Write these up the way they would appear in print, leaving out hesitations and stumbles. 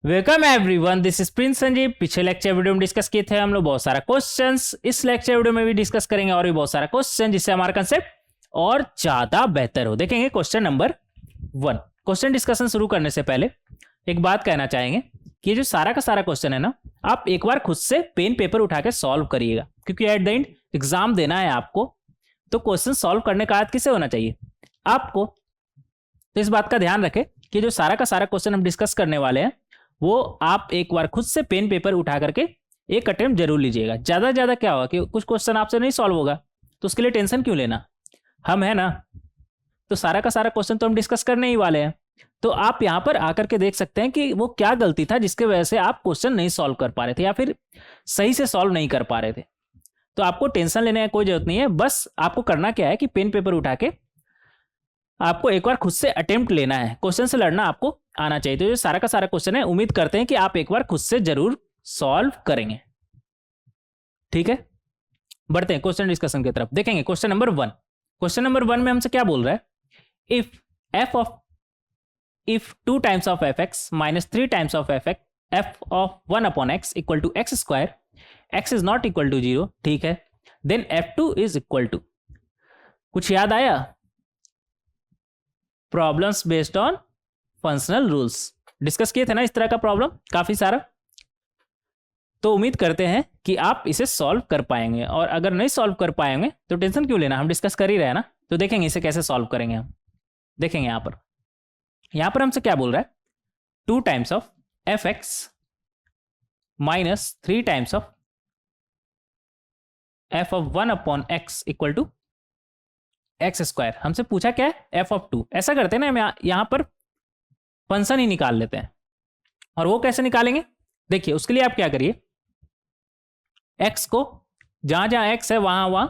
Welcome everyone, this is Prince Sanjeev. पिछले lecture video में discuss किए थे हम लोग बहुत सारा क्वेश्चंस। इस लेक्चर वीडियो में भी डिस्कस करेंगे और भी बहुत सारा क्वेश्चन, जिससे हमारा कंसेप्ट और ज्यादा बेहतर हो। देखेंगे क्वेश्चन नंबर 1। क्वेश्चन डिस्कशन शुरू करने से पहले एक बात कहना चाहेंगे कि जो सारा का सारा क्वेश्चन है ना, आप एक बार खुद से पेन पेपर उठा के सॉल्व करिएगा, क्योंकि एट द एंड एग्जाम देना है आपको। तो क्वेश्चन सॉल्व करने का आदत किसे होना चाहिए? आपको। तो इस बात का ध्यान रखें कि जो सारा का सारा क्वेश्चन हम डिस्कस करने वाले हैं वो आप एक बार खुद से पेन पेपर उठा करके एक अटेम्प्ट जरूर लीजिएगा। ज्यादा ज्यादा क्या होगा कि कुछ क्वेश्चन आपसे नहीं सॉल्व होगा, तो उसके लिए टेंशन क्यों लेना, हम है ना। तो सारा का सारा क्वेश्चन तो हम डिस्कस करने ही वाले हैं। तो आप यहां पर आकर के देख सकते हैं कि वो क्या गलती था जिसके वजह से आप क्वेश्चन नहीं सॉल्व कर पा रहे थे या फिर सही से सॉल्व नहीं कर पा रहे थे। तो आपको टेंशन लेने की कोई जरूरत नहीं है। बस आपको करना क्या है कि पेन पेपर उठा के आपको एक बार खुद से अटेम्प्ट लेना है, क्वेश्चन से लड़ना आपको आना चाहिए। तो ये सारा का सारा क्वेश्चन है, उम्मीद करते हैं कि आप एक बार खुद से जरूर सॉल्व करेंगे। ठीक है, बढ़ते हैं क्वेश्चन डिस्कशन की तरफ। देखेंगे क्वेश्चन नंबर 1। क्वेश्चन नंबर 1 में हमसे क्या बोल रहा है? If 2 times of F x minus 3 times of F of 1 upon X equal to x square, X is not equal to 0, ठीक है, then f2 is equal to. कुछ याद आया? Problems based on functional rules discuss किए थे ना, इस तरह का प्रॉब्लम काफी सारा। तो उम्मीद करते हैं कि आप इसे सॉल्व कर पाएंगे, और अगर नहीं सॉल्व कर पाएंगे तो टेंशन क्यों लेना, हम डिस्कस कर ही रहे हैं ना। तो देखेंगे इसे कैसे सॉल्व करेंगे हम। देखेंगे यहां पर हमसे क्या बोल रहा है? 2 times of F x minus 3 times of F of 1 upon X equal to x square. हमसे पूछा क्या है? F of 2। ऐसा करते हैं ना, हम यहां पर फंक्शन ही निकाल लेते हैं। और वो कैसे निकालेंगे? देखिए, उसके लिए आप क्या करिए, एक्स को जहां जहां एक्स है वहां वहां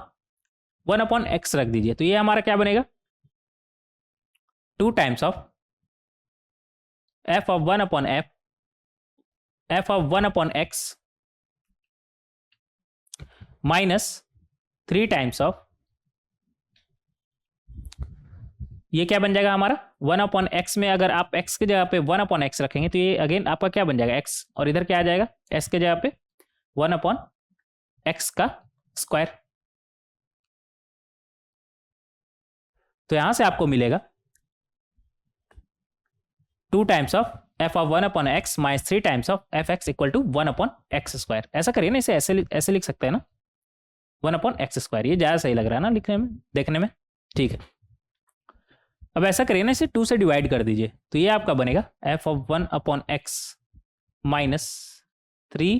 1 अपॉन एक्स रख दीजिए। तो ये हमारा क्या बनेगा? 2 times of F of 1 upon F of 1 upon X minus 3 times of, ये क्या बन जाएगा हमारा? 1 अपॉन एक्स में अगर आप एक्स की जगह पे 1 अपॉन एक्स रखेंगे तो ये अगेन आपका क्या बन जाएगा? एक्स। और इधर क्या आ जाएगा? एस के जगह पे 1 अपॉन एक्स का स्क्वायर। तो यहां से आपको मिलेगा 2 times of F of 1 upon X minus 3 times of F x equal to 1 upon X square. ऐसा करिए ना, इसे ऐसे लिख सकते हैं ना, 1 अपॉन एक्स स्क्वायर। ये ज्यादा सही लग रहा है ना लिखने में, देखने में। ठीक है, अब ऐसा करिए ना, इसे 2 से डिवाइड कर दीजिए। तो ये आपका बनेगा F of 1 upon X minus 3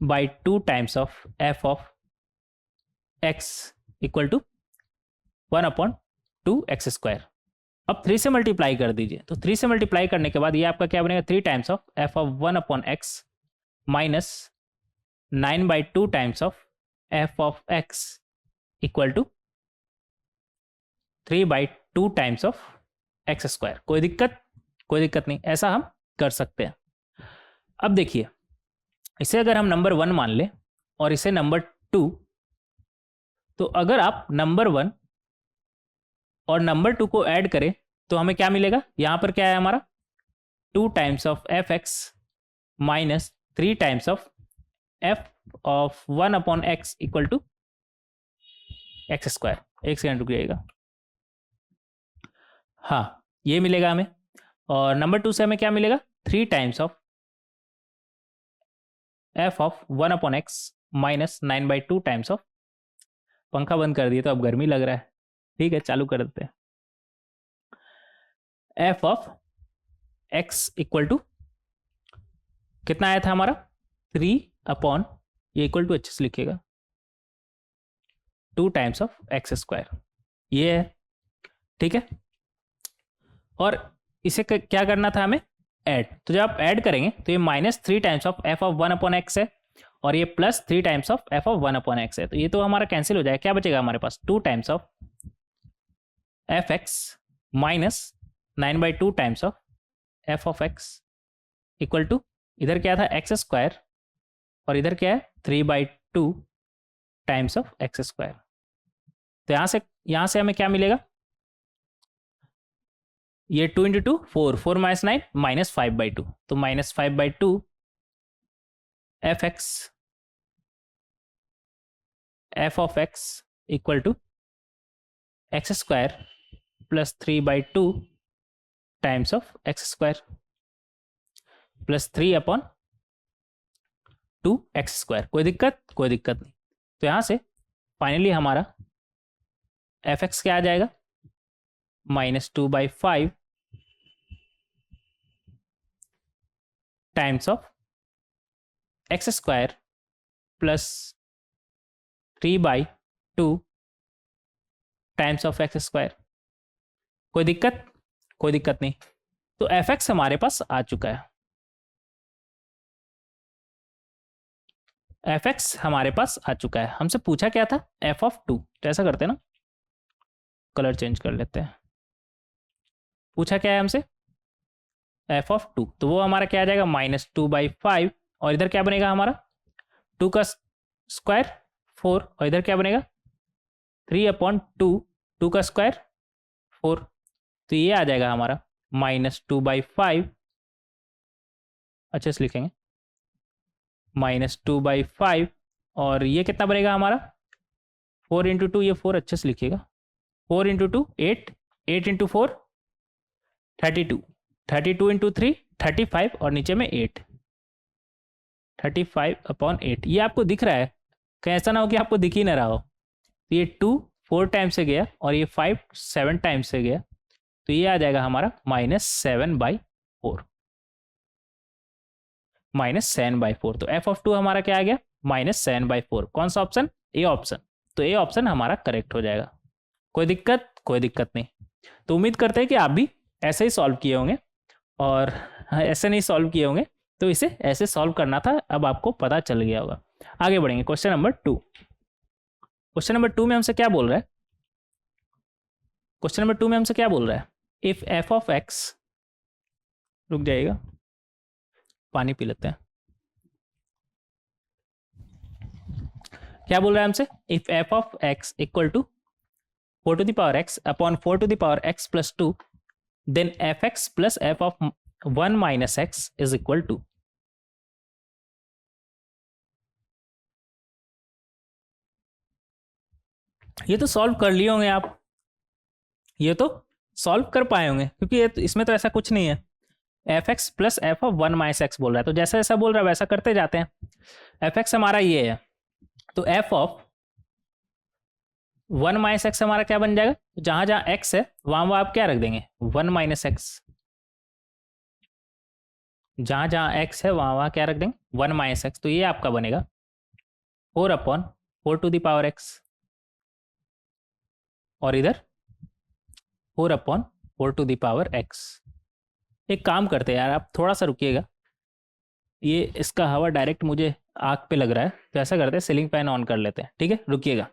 by 2 times of F of x equal to 1 upon 2 X square. अब 3 से मल्टीप्लाई कर दीजिए। तो 3 से मल्टीप्लाई करने के बाद ये आपका क्या बनेगा? 3 times of F of 1 upon X minus 9 by 2 times of F of x equal to 3 by 2 times of x square. कोई दिक्कत नहीं, ऐसा हम कर सकते हैं। अब देखिए, इसे अगर हम नंबर 1 मान लें और इसे नंबर 2, तो अगर आप नंबर 1 और नंबर 2 को ऐड करें तो हमें क्या मिलेगा? यहां पर क्या है हमारा? 2 times of F x minus 3 times of F of 1 upon X equal to x square. एक सेकेंड रुकिएगा। हाँ, ये मिलेगा हमें। और नंबर 2 से हमें क्या मिलेगा? 3 times of F of 1 upon X minus 9 by 2 times of, पंखा बंद कर दिए तो अब गर्मी लग रहा है। ठीक है, चालू कर देते हैं। F of x equal to कितना आया था हमारा? 3 अपॉन, ये इक्वल टू अच्छे से लिखिएगा, 2 टाइम्स ऑफ एक्स स्क्वायर। ये है, ठीक है। और इसे क्या करना था हमें? ऐड। तो जब आप ऐड करेंगे तो ये minus 3 times of F of 1 upon x है और ये plus 3 times of F of 1 upon x है। तो ये तो हमारा कैंसिल हो जाएगा। क्या बचेगा हमारे पास? 2 times of F x minus 9 by 2 times of F of x equal to, इधर क्या था? एक्स स्क्वायर, और इधर क्या है? 3 by 2 times of x square. तो यहां से हमें क्या मिलेगा? ये 2 इंटू 2 4, 4 माइनस 9 -5/2, तो -5/2 f x f of x equal to x square plus 3/2 times of x square plus 3/2 x²। कोई दिक्कत? कोई दिक्कत नहीं। तो यहां से फाइनली हमारा एफ एक्स क्या आ जाएगा, -2/5 times of x² plus 3/2 times of x²। कोई दिक्कत? कोई दिक्कत नहीं। तो एफ एक्स हमारे पास आ चुका है, एफ एक्स हमारे पास आ चुका है। हमसे पूछा क्या था, एफ ऑफ 2। तो ऐसा करते हैं ना, कलर चेंज कर लेते हैं। पूछा क्या है हमसे, एफ ऑफ 2, तो वो हमारा क्या आ जाएगा, -2/5, और इधर क्या बनेगा हमारा 2 का स्क्वायर 4, और इधर क्या बनेगा 3/2, 2 का स्क्वायर 4। तो ये आ जाएगा हमारा -2/5, अच्छे से लिखेंगे -2/5, और ये कितना बनेगा हमारा 4 इंटू 2, ये 4 अच्छे से लिखिएगा, 4 इंटू 2 8, 8 इंटू 4 32, 32 इंटू 3 35, और नीचे में 8, 35/8। ये आपको दिख रहा है, कहीं ऐसा ना हो कि आपको दिख ही ना रहा हो। तो ये 2 4 टाइम्स से गया, और ये 5 7 टाइम्स से गया, तो ये आ जाएगा हमारा -7/4, -7/4। तो एफ ऑफ 2 हमारा क्या आ गया, -7/4। कौन सा ऑप्शन, ए ऑप्शन। तो ए ऑप्शन हमारा करेक्ट हो जाएगा। कोई दिक्कत? कोई दिक्कत नहीं। तो उम्मीद करते हैं कि आप भी ऐसे ही सॉल्व किए होंगे, और ऐसे नहीं सॉल्व किए होंगे तो इसे ऐसे सॉल्व करना था, अब आपको पता चल गया होगा। आगे बढ़ेंगे, क्वेश्चन नंबर 2। क्वेश्चन नंबर 2 में हमसे क्या बोल रहा है, क्वेश्चन नंबर 2 में हमसे क्या बोल रहा है, इफ एफ ऑफ एक्स, रुक जाइएगा पानी पी लेते हैं। क्या बोल रहा है हमसे, if f of x equal to 4 to the power x upon 4 to the power x plus 2, then fx plus f of 1 minus x is equal to। ये तो सॉल्व कर लिए होंगे आप, ये तो सॉल्व कर पाए होंगे, क्योंकि ये तो, इसमें तो ऐसा कुछ नहीं है। F x plus f of 1 minus x बोल रहा है, तो जैसा जैसा बोल रहा है वैसा करते जाते हैं। एफ एक्स हमारा ये है, तो एफ ऑफ 1 माइनस एक्स हमारा क्या बन जाएगा, जहां जहां एक्स है वहां वहां आप क्या रख देंगे, 1 माइनस एक्स। जहां जहां एक्स है वहां वहां क्या रख देंगे, 1 माइनस एक्स। तो ये आपका बनेगा 4/4 टू द पावर एक्स, और इधर 4/4 टू द पावर एक्स। एक काम करते हैं यार, आप थोड़ा सा रुकिएगा, ये इसका हवा डायरेक्ट मुझे आँख पे लग रहा है, तो ऐसा करते हैं सीलिंग फैन ऑन कर लेते हैं, ठीक है, रुकिएगा।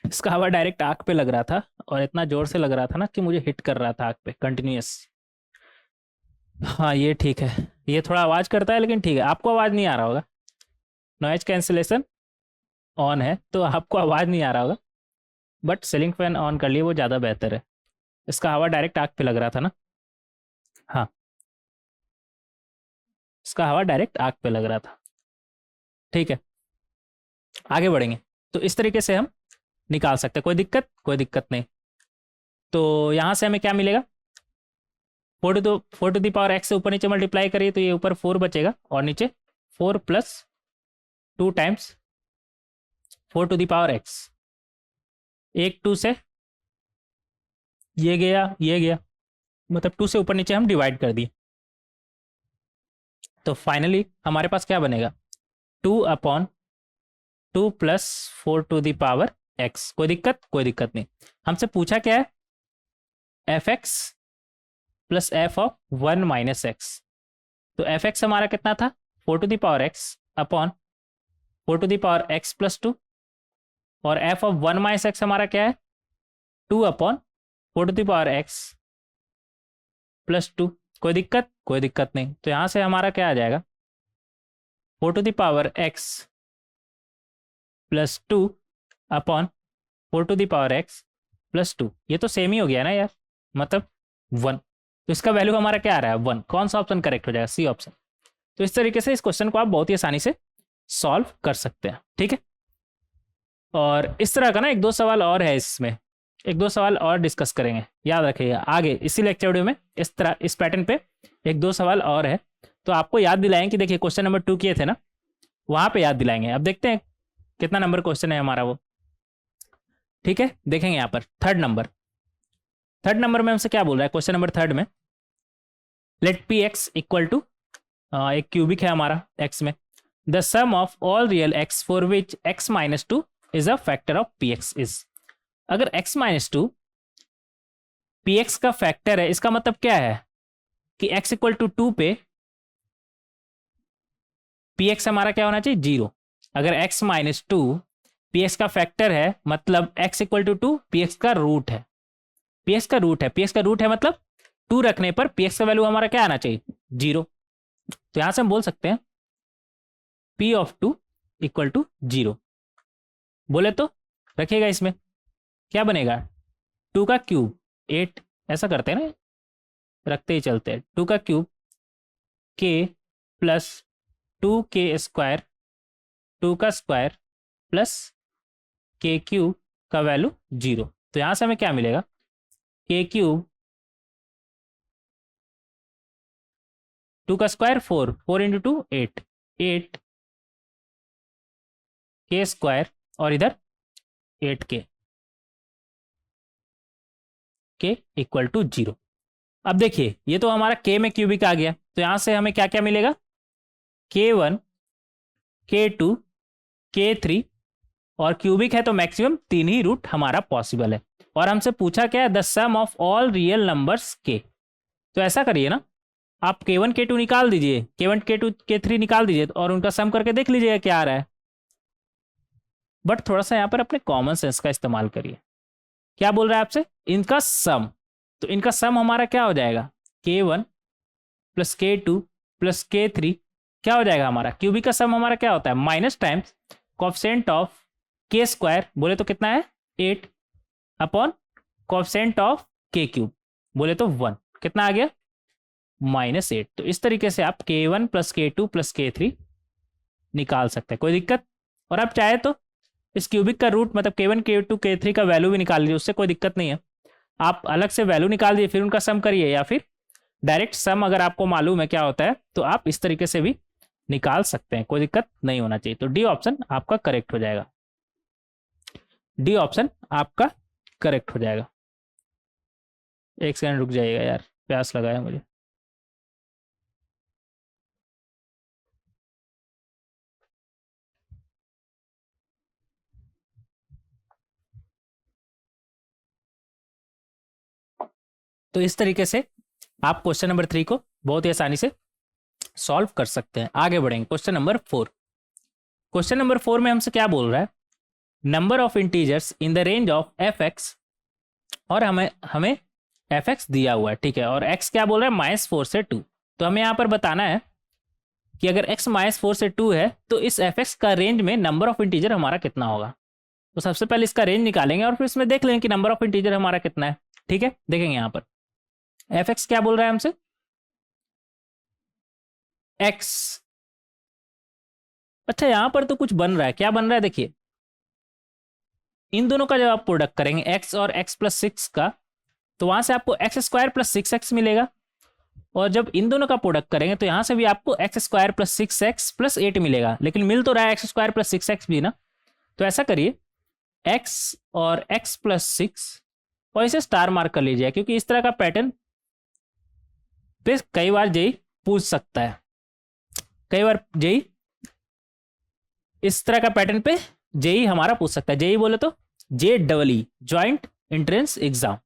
इसका हवा डायरेक्ट आँख पे लग रहा था, और इतना जोर से लग रहा था ना कि मुझे हिट कर रहा था आँख पे कंटिन्यूअस। हाँ ये ठीक है, ये थोड़ा आवाज़ करता है लेकिन ठीक है, आपको आवाज़ नहीं आ रहा होगा, नॉइज कैंसिलेशन ऑन है तो आपको आवाज़ नहीं आ रहा होगा, बट सीलिंग फैन ऑन कर लिए वो ज़्यादा बेहतर है। इसका हवा डायरेक्ट आँख पे लग रहा था ना, हाँ इसका हवा डायरेक्ट आँख पे लग रहा था, ठीक है। आगे बढ़ेंगे, तो इस तरीके से हम निकाल सकते हैं, कोई दिक्कत? कोई दिक्कत नहीं। तो यहाँ से हमें क्या मिलेगा, 4 टू द पावर एक्स से ऊपर नीचे मल्टीप्लाई करिए तो ये ऊपर 4 बचेगा, और नीचे 4 plus 2 times 4 to the power x. एक 2 से ये गया, मतलब 2 से ऊपर नीचे हम डिवाइड कर दिए, तो फाइनली हमारे पास क्या बनेगा, 2/2 plus 4 to the power x. कोई दिक्कत? कोई दिक्कत नहीं। हमसे पूछा क्या है, f x plus f of 1 minus x. तो एफ एक्स हमारा कितना था, 4 to the power x upon 4 to the power x plus 2, और एफ ऑफ 1 माइनस एक्स हमारा क्या है, 2/4 to the power x plus 2। कोई दिक्कत? कोई दिक्कत नहीं। तो यहाँ से हमारा क्या आ जाएगा, 4 to the power x plus 2 upon 4 to the power x plus 2। ये तो सेम ही हो गया ना यार, मतलब 1। तो इसका वैल्यू हमारा क्या आ रहा है 1। कौन सा ऑप्शन करेक्ट हो जाएगा, सी ऑप्शन। तो इस तरीके से इस क्वेश्चन को आप बहुत ही आसानी से सॉल्व कर सकते हैं, ठीक है। और इस तरह का ना एक दो सवाल और है इसमें, एक दो सवाल और डिस्कस करेंगे, याद रखिएगा आगे इसी लेक्चर वीडियो में। इस तरह इस पैटर्न पे एक दो सवाल और है, तो आपको याद दिलाएंगे कि देखिए क्वेश्चन नंबर 2 किए थे ना, वहां पे याद दिलाएंगे। अब देखते हैं कितना नंबर क्वेश्चन है हमारा वो, ठीक है। देखेंगे यहाँ पर थर्ड नंबर में हमसे क्या बोल रहा है क्वेश्चन नंबर थर्ड में, let p x equal to, एक क्यूबिक है हमारा एक्स में, the sum of all real x for which x minus 2 is a factor of p x is. अगर x माइनस 2 पी एक्स का factor है, इसका मतलब क्या है कि x इक्वल टू 2 पे पी एक्स हमारा क्या होना चाहिए 0। अगर x माइनस 2 पी एक्स का फैक्टर है, मतलब x equal to 2 p x का रूट है, पी एक्स का रूट है, पी एक्स का रूट है मतलब 2 रखने पर पी एक्स का वैल्यू हमारा क्या आना चाहिए 0। तो यहां से हम बोल सकते हैं p ऑफ 2 इक्वल टू 0। बोले तो रखिएगा इसमें क्या बनेगा 2 का क्यूब 8, ऐसा करते हैं ना, रखते ही चलते हैं। 2 का cube k plus 2k square, 2 का स्क्वायर प्लस k क्यूब का वैल्यू 0। तो यहां से हमें क्या मिलेगा k क्यूब, 2 का स्क्वायर 4, 4 इंटू 2 8, 8 k स्क्वायर और इधर 8k k इक्वल टू 0। अब देखिए ये तो हमारा k में क्यूबिक आ गया, तो यहां से हमें क्या क्या मिलेगा k1 k2 k3, और क्यूबिक है तो मैक्सिमम 3 ही रूट हमारा पॉसिबल है। और हमसे पूछा क्या है the sum of all real numbers k। तो ऐसा करिए ना, आप k1 k2 निकाल दीजिए, k1 k2 k3 निकाल दीजिए और उनका सम करके देख लीजिएगा क्या आ रहा है। बट थोड़ा सा यहाँ पर अपने कॉमन सेंस का इस्तेमाल करिए। क्या बोल रहा है आपसे इनका सम, तो इनका सम हमारा क्या हो जाएगा k1 plus k2 plus k3, क्या हो जाएगा हमारा क्यूबिक का सम हमारा क्या होता है minus times coefficient of k square, बोले तो कितना है 8, upon coefficient of k cube, बोले तो 1, कितना आ गया -8। तो इस तरीके से आप k1 plus k2 plus k3 निकाल सकते हैं, कोई दिक्कत। और आप चाहे तो इस क्यूबिक का रूट मतलब k1 k2 k3 का वैल्यू भी निकाल लीजिए, उससे कोई दिक्कत नहीं है। आप अलग से वैल्यू निकाल दीजिए फिर उनका सम करिए, या फिर डायरेक्ट सम अगर आपको मालूम है क्या होता है तो आप इस तरीके से भी निकाल सकते हैं, कोई दिक्कत नहीं होना चाहिए। तो डी ऑप्शन आपका करेक्ट हो जाएगा, डी ऑप्शन आपका करेक्ट हो जाएगा। एक सेकंड रुक जाइएगा यार, प्यास लगा है मुझे। तो इस तरीके से आप क्वेश्चन नंबर 3 को बहुत ही आसानी से सॉल्व कर सकते हैं। आगे बढ़ेंगे क्वेश्चन नंबर 4। क्वेश्चन नंबर 4 में हमसे क्या बोल रहा है number of integers in the range of F x, और हमें एफ एक्स दिया हुआ है, ठीक है, और एक्स क्या बोल रहा है -4 से 2। तो हमें यहाँ पर बताना है कि अगर x -4 से 2 है तो इस एफ एक्स का रेंज में नंबर ऑफ इंटीजर हमारा कितना होगा। तो सबसे पहले इसका रेंज निकालेंगे और फिर इसमें देख लेंगे कि नंबर ऑफ इंटीजर हमारा कितना है, ठीक है। देखेंगे यहाँ पर एफ एक्स क्या बोल रहा है हमसे x, अच्छा यहाँ पर तो कुछ बन रहा है, क्या बन रहा है देखिए, इन दोनों का जब आप प्रोडक्ट करेंगे x और x प्लस 6 का, तो वहां से आपको एक्स स्क्वायर प्लस 6x मिलेगा, और जब इन दोनों का प्रोडक्ट करेंगे तो यहां से भी आपको x square plus 6x plus 8 मिलेगा, लेकिन मिल तो रहा है एक्स स्क्वायर प्लस 6x भी ना। तो ऐसा करिए x और x प्लस 6 और इसे स्टार मार्क कर लीजिए, क्योंकि इस तरह का पैटर्न पे कई बार जेई पूछ सकता है, कई बार जेई इस तरह का पैटर्न पे जेई हमारा पूछ सकता है। जेई बोले तो JEE ज्वाइंट एंट्रेंस एग्जाम,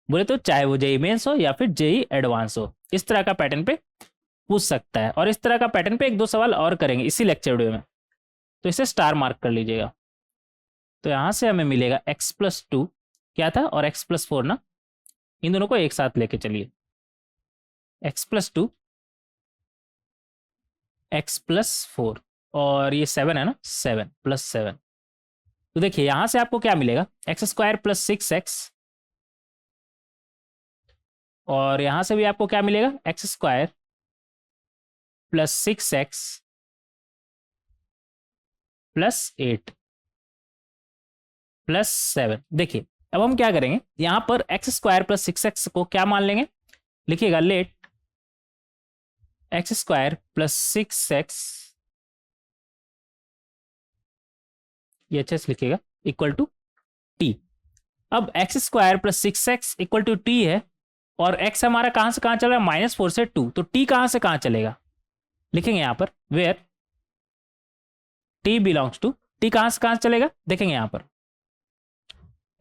बोले तो चाहे वो जेई मेंस हो या फिर जेई एडवांस हो, इस तरह का पैटर्न पे पूछ सकता है। और इस तरह का पैटर्न पे एक दो सवाल और करेंगे इसी लेक्चर वीडियो में, तो इसे स्टार मार्क कर लीजिएगा। तो यहां से हमें मिलेगा x+2 क्या था और x+4 ना, इन दोनों को एक साथ लेके चलिए, x+2 x+4 और ये 7 है ना, 7 + 7 तो देखिए यहां से आपको क्या मिलेगा, एक्स स्क्वायर प्लस 6x, और यहां से भी आपको क्या मिलेगा, x square plus 6x plus 8 plus 7। देखिए अब हम क्या करेंगे, यहां पर एक्स स्क्वायर प्लस 6x को क्या मान लेंगे, लिखिएगा late x square plus 6x, ये अच्छे से लिखिएगा, इक्वल टू टी। अब x square plus 6x equal to t है, और x हमारा कहां से कहां चल रहा है, -4 से 2, तो t कहां से कहां चलेगा, लिखेंगे यहां पर where t belongs to, t कहां से कहां चलेगा, देखेंगे यहां पर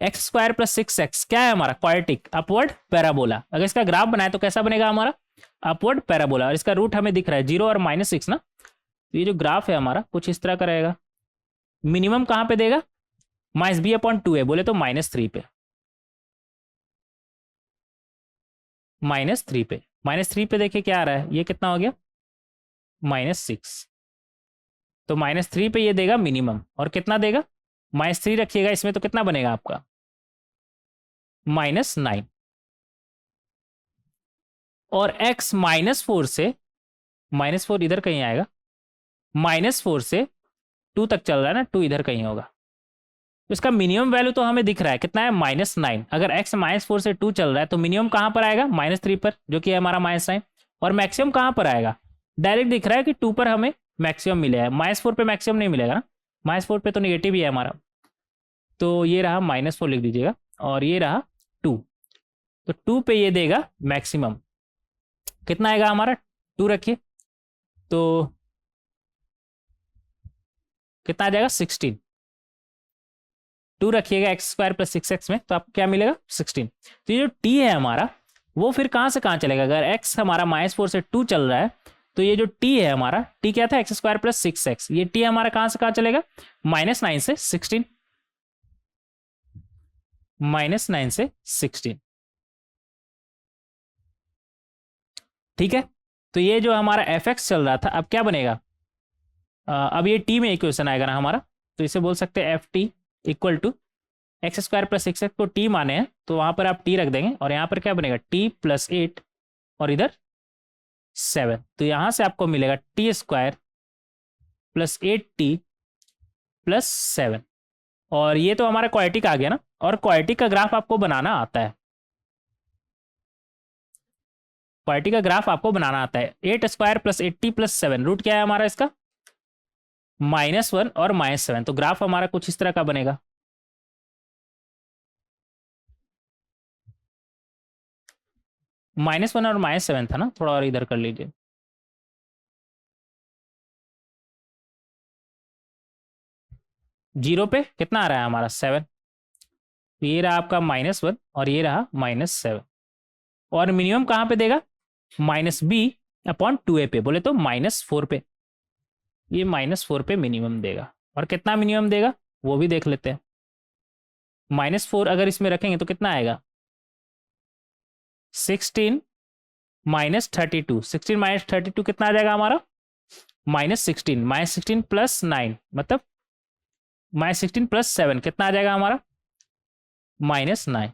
एक्स स्क्वायर प्लस 6x क्या है हमारा, क्वाड्रेटिक अपवर्ड पैराबोला। अगर इसका ग्राफ बनाए तो कैसा बनेगा हमारा, अपवर्ड पैराबोला, और इसका रूट हमें दिख रहा है 0 और -6 ना, तो ये जो ग्राफ है हमारा कुछ इस तरह का रहेगा। मिनिमम कहां पे देगा, -b/2 है, बोले तो -3 पे, -3 पे, -3 पे देखिए क्या आ रहा है, ये कितना हो गया, -6, तो -3 पे ये देगा मिनिमम, और कितना देगा, -3 रखिएगा इसमें, तो कितना बनेगा आपका, -9, और x -4 से, -4 इधर कहीं आएगा, -4 से 2 तक चल रहा है ना, 2 इधर कहीं होगा, तो इसका मिनिमम वैल्यू तो हमें दिख रहा है कितना है, -9। अगर x -4 से 2 चल रहा है तो मिनिमम कहां पर आएगा, -3 पर, जो कि है हमारा -9, और मैक्सिमम कहां पर आएगा, डायरेक्ट दिख रहा है कि 2 पर हमें मैक्सिमम मिलेगा, -4 पे मैक्सिमम नहीं मिलेगा ना, -4 पे तो नेगेटिव ही है हमारा, तो ये रहा -4 लिख दीजिएगा, और ये रहा 2, तो 2 पे ये देगा मैक्सिमम, कितना आएगा हमारा, 2 रखिए, तो कितना आ जाएगा, 16, 2 रखिएगा एक्स स्क्वायर प्लस 6x में, तो आपको क्या मिलेगा, 16। तो ये जो t है हमारा, वो फिर कहां से कहां चलेगा, अगर x हमारा -4 से 2 चल रहा है, तो ये जो t है हमारा, t क्या था, एक्स स्क्वायर प्लस 6x, ये t हमारा कहां से कहां चलेगा, -9 से 16, -9 से 16, ठीक है। तो ये जो हमारा fx चल रहा था, अब क्या बनेगा, अब ये t में इक्वेशन आएगा ना हमारा, तो इसे बोल सकते हैं ft equal to x square plus 6x को t माने हैं, तो वहां पर आप t रख देंगे, और यहाँ पर क्या बनेगा, t प्लस 8, और इधर 7, तो यहां से आपको मिलेगा t square plus 8t plus 7, और ये तो हमारा क्वाड्रेटिक आ गया ना, और क्वाड्रेटिक का ग्राफ आपको बनाना आता है, क्वाड्रेटिक का ग्राफ आपको बनाना आता है, 8 square plus 8t plus 7, root क्या है हमारा इसका, -1 और -7, तो ग्राफ हमारा कुछ इस तरह का बनेगा, -1 और -7 था ना, थोड़ा और इधर कर लीजिए, जीरो पे कितना आ रहा है हमारा, 7, तो ये रहा आपका -1 और ये रहा -7, और मिनिमम कहां पे देगा, -b/2a पे, बोले तो -4 पे, ये -4 पे मिनिमम देगा, और कितना मिनिमम देगा वो भी देख लेते हैं, -4 अगर इसमें रखेंगे तो कितना आएगा, 16 -32, 16 -32 कितना आ जाएगा हमारा, -16 प्लस 9, मतलब -16 प्लस 7 कितना आ जाएगा हमारा, -9,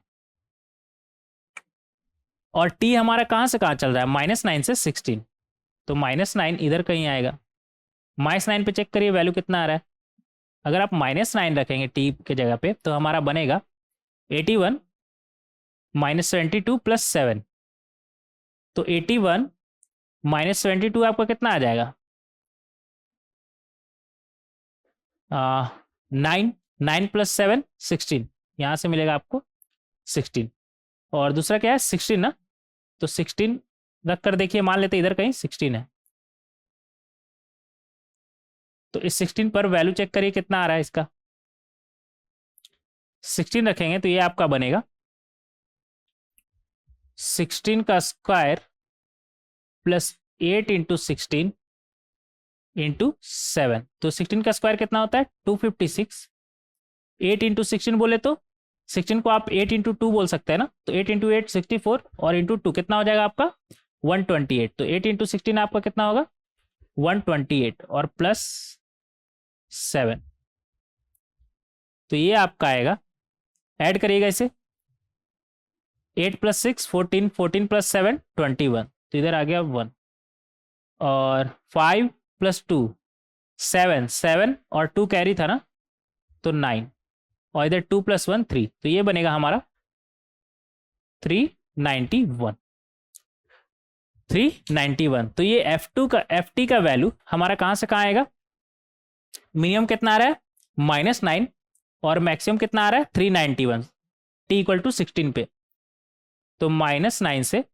और t हमारा कहां से कहां चल रहा है, -9 से 16, तो -9 इधर कहीं आएगा, -9 पे चेक करिए वैल्यू कितना आ रहा है, अगर आप -9 रखेंगे t के जगह पे, तो हमारा बनेगा 81 -72 प्लस 7, तो 81 -72 आपका कितना आ जाएगा, 9, 9 प्लस 7 16, यहाँ से मिलेगा आपको 16, और दूसरा क्या है 16 ना, तो 16 रख कर देखिए, मान लेते इधर कहीं 16 है, तो इस 16 पर वैल्यू चेक करिए कितना आ रहा है इसका, 16 रखेंगे तो ये आपका बनेगा 16 का स्क्वायर प्लस 8 इंटू 16 इंटू 7, तो 16 का स्क्वायर कितना होता है 256, 8 इंटू 16 बोले तो 16 को आप 8 इंटू 2 बोल सकते हैं ना, तो 8 इंटू 8 64, और इंटू 2 कितना हो जाएगा आपका 128, तो 8 इंटू 16 आपका कितना होगा 128, और प्लस 7, तो ये आपका आएगा, ऐड करिएगा इसे, 8 + 6 14, 14 + 7 21, तो इधर आ गया 1, और 5 + 2 7, 7 और 2 कैरी था ना, तो 9, और इधर 2 + 1 3, तो ये बनेगा हमारा 391, 391। तो ये F t का वैल्यू हमारा कहाँ से कहाँ आएगा, मिनिमम कितना आ रहा है -9 और मैक्सिमम कितना आ रहा है 391, t = 16 पे, तो -9 से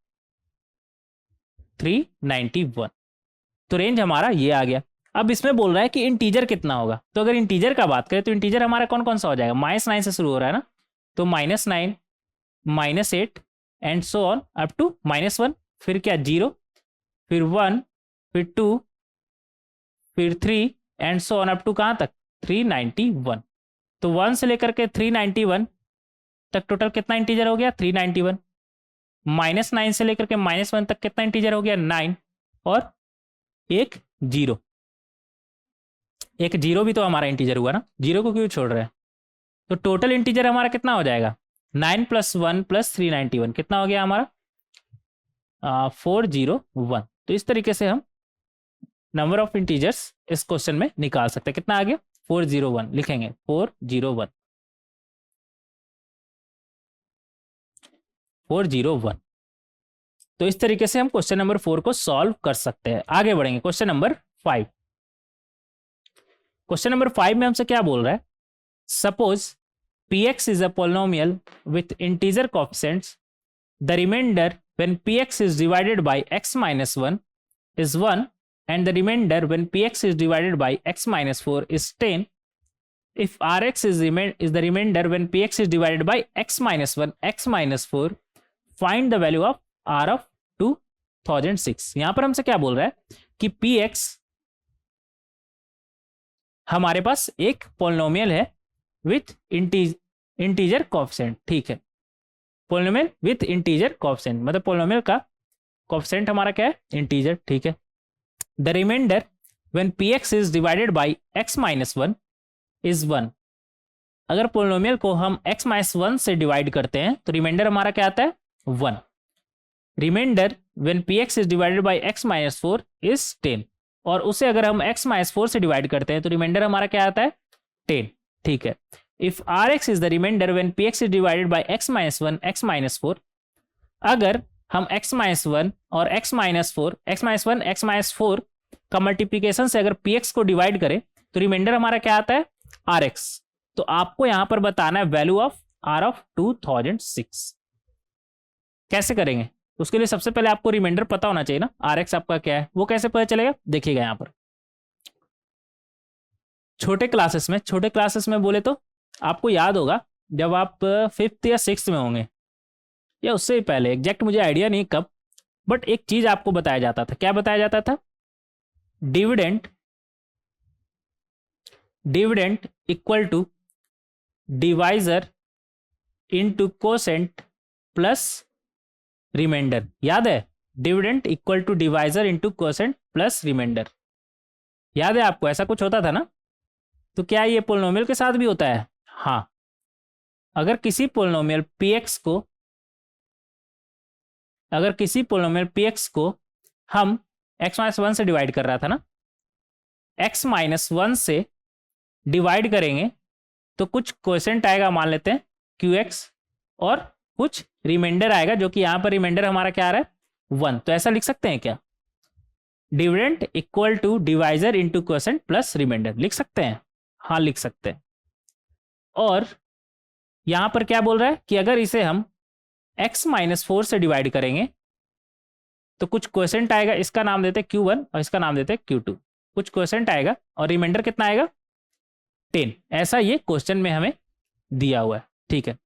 391, तो रेंज हमारा ये आ गया। अब इसमें बोल रहा है कि इंटीजर कितना होगा, तो अगर इंटीजर का बात करें तो इंटीजर हमारा कौन कौन सा हो जाएगा, -9 से शुरू हो रहा है ना, तो -9 -8 and so on up to -1, फिर क्या 0, फिर 1, फिर 2, फिर 3 and so on up to कहाँ तक 391। तो 1 से लेकर के 391 तक टोटल कितना इंटीजर हो गया 391, -9 से लेकर के -1 तक कितना इंटीजर हो गया 9, और एक जीरो भी तो हमारा इंटीजर हुआ ना, जीरो को क्यों छोड़ रहे हैं, तो टोटल इंटीजर हमारा कितना हो जाएगा 9 + 1 + 391, कितना हो गया हमारा 401। तो इस तरीके से हम नंबर ऑफ इंटीजर्स इस क्वेश्चन में निकाल सकते हैं। कितना आ गया 401, लिखेंगे 401, 401। तो इस तरीके से हम क्वेश्चन नंबर 4 को सॉल्व कर सकते हैं। आगे बढ़ेंगे क्वेश्चन नंबर 5। क्वेश्चन नंबर 5 में हमसे क्या बोल रहा है, suppose px is a polynomial with integer coefficients, the remainder when px is divided by x minus 1 is 1 and the remainder when px is divided by x minus 4 is 10. If rx is the remainder when px is divided by x minus 1 x minus 4, find the value of r of 2006। यहां पर हमसे क्या बोल रहा है कि px हमारे पास एक पोलिनोमियल है विथ इंटीजर कोएफिशिएंट, ठीक है, पोलिनोमियल विथ इंटीजर कोएफिशिएंट, मतलब पोलिनोमियल का कोएफिशिएंट हमारा क्या है इंटीजर, ठीक है। The remainder when px is divided by x - 1 is 1। अगर पोलिनोमियल को हम x - 1 से डिवाइड करते हैं तो रिमाइंडर हमारा क्या आता है 1। Remainder when px is divided by x - 4 is 10, और उसे अगर हम x - 4 से डिवाइड करते हैं तो रिमाइंडर हमारा क्या आता है 10, ठीक है। If rx is the remainder when px is divided by x - 1 x - 4, अगर हम x - 1 और x - 4 x - 1 x - 4 का मल्टीप्लिकेशन से अगर px को डिवाइड करें तो रिमाइंडर हमारा क्या आता है rx। तो आपको यहां पर बताना है वैल्यू ऑफ r ऑफ 2006। कैसे करेंगे, उसके लिए सबसे पहले आपको रिमाइंडर पता होना चाहिए ना, rx आपका क्या है, वो कैसे पता चलेगा, देखिएगा यहां पर छोटे क्लासेस में बोले तो आपको याद होगा जब आप 5th या 6th में होंगे या उससे पहले, एग्जैक्ट मुझे आइडिया नहीं कब, बट एक चीज आपको बताया जाता था। क्या बताया जाता था, dividend equal to divisor into quotient plus remainder. याद है, dividend equal to divisor into quotient plus remainder, याद है आपको, ऐसा कुछ होता था ना। तो क्या ये पोलिनोमियल के साथ भी होता है, हाँ। अगर किसी पोलिनोमियल px को हम x - 1 से डिवाइड कर रहा था ना, x - 1 से डिवाइड करेंगे तो कुछ कोएफिशिएंट आएगा, मान लेते हैं qx, और कुछ रिमाइंडर आएगा, जो कि यहां पर रिमाइंडर हमारा क्या आ रहा है 1। तो ऐसा लिख सकते हैं क्या, dividend equal to divisor into coefficient plus remainder, लिख सकते हैं, हाँ लिख सकते हैं। और यहां पर क्या बोल रहा है कि अगर इसे हम x - 4 से डिवाइड करेंगे तो कुछ कोएफिशिएंट आएगा, इसका नाम देते हैं q1 और इसका नाम देते हैं q2, कुछ कोएफिशिएंट आएगा और रिमाइंडर कितना आएगा 10। ऐसा ये क्वेश्चन में हमें दिया हुआ है, ठीक है,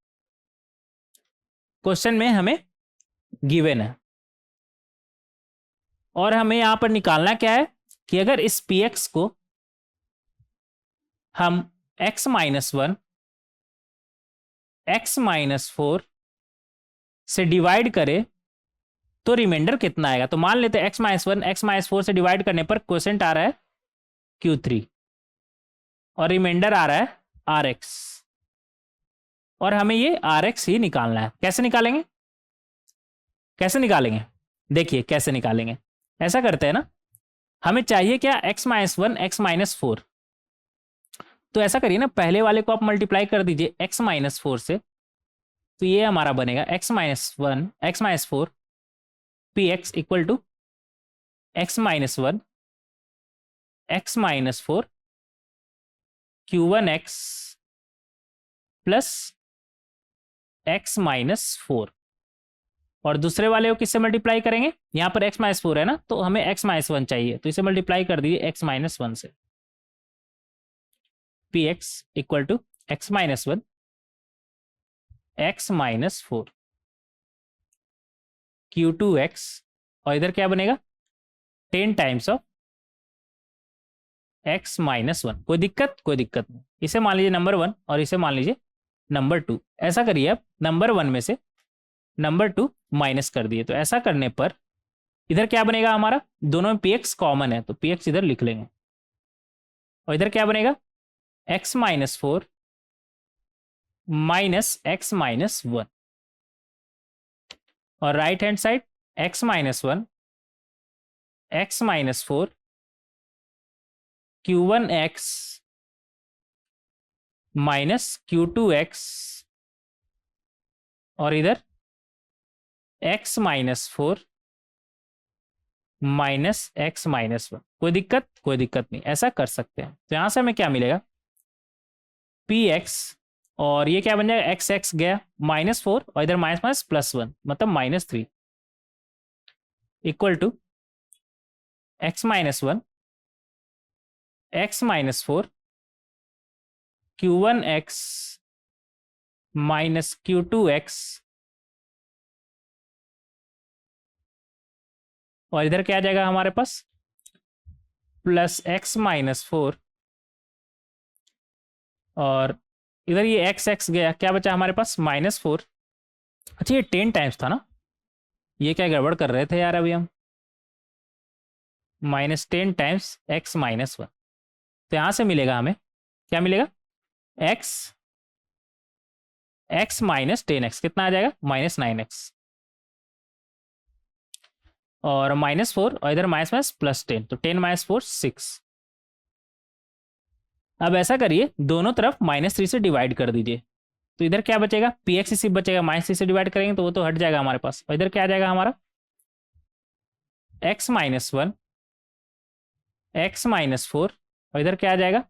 क्वेश्चन में हमें गिवन है। और हमें यहां पर निकालना क्या है कि अगर इस px को हम x - 1 x - 4 से डिवाइड करें तो रिमाइंडर कितना आएगा। तो मान लेते हैं x - 1 x - 4 से डिवाइड करने पर क्वोशेंट आ रहा है q3 और रिमाइंडर आ रहा है rx। और हमें ये आर एक्स ही निकालना है। कैसे निकालेंगे, कैसे निकालेंगे, देखिए कैसे निकालेंगे। ऐसा करते हैं ना, हमें चाहिए क्या, x minus one x minus four. तो ऐसा करिए ना, पहले वाले को आप मल्टीप्लाई कर दीजिए x माइनस फोर से, तो ये हमारा बनेगा x minus one x minus four p x equal to x minus one x minus four q one x plus x minus four. और दूसरे वाले को किससे मल्टीप्लाई करेंगे, यहाँ पर x माइनस फोर है ना, तो हमें x माइनस वन चाहिए, तो इसे मल्टीप्लाई कर दीजिए x माइनस वन से। P x equal to x minus one x minus four q two x, और इधर क्या बनेगा 10 times of x minus one. कोई दिक्कत, कोई दिक्कत नहीं। इसे मान लीजिए नंबर वन और इसे मान लीजिए नंबर टू। ऐसा करिए, अब नंबर वन में से नंबर टू माइनस कर दिए, तो ऐसा करने पर इधर क्या बनेगा हमारा, दोनों में px कॉमन है तो px इधर लिख लेंगे, और इधर क्या बनेगा x minus four minus x minus one, और right hand side x minus one x minus four q one x minus q two x, और इधर x minus four minus x minus one. कोई दिक्कत, कोई दिक्कत नहीं, ऐसा कर सकते हैं। तो यहां से हमें क्या मिलेगा, पी एक्स, और ये क्या बन जाएगा एक्स एक्स गया माइनस फोर, और इधर माइनस माइनस प्लस वन, मतलब minus three equal to x minus one x minus four q one x minus q two x, और इधर क्या आ जाएगा हमारे पास प्लस एक्स माइनस फोर, और इधर ये एक्स एक्स गया, क्या बचा हमारे पास माइनस फोर। अच्छा ये 10 टाइम्स था ना, ये क्या गड़बड़ कर रहे थे यार अभी हम, minus 10 times x minus one. तो यहां से मिलेगा हमें क्या मिलेगा, एक्स एक्स माइनस 10x कितना आ जाएगा माइनस 9x, और माइनस फोर, और इधर माइनस माइनस प्लस 10, तो 10 माइनस फोर 6। अब ऐसा करिए, दोनों तरफ माइनस थ्री से डिवाइड कर दीजिए, तो इधर क्या बचेगा पी एक्स सिर्फ बचेगा, माइनस थ्री से डिवाइड करेंगे तो वो तो हट जाएगा हमारे पास, और इधर क्या आ जाएगा हमारा x minus one x minus four, और इधर क्या आ जाएगा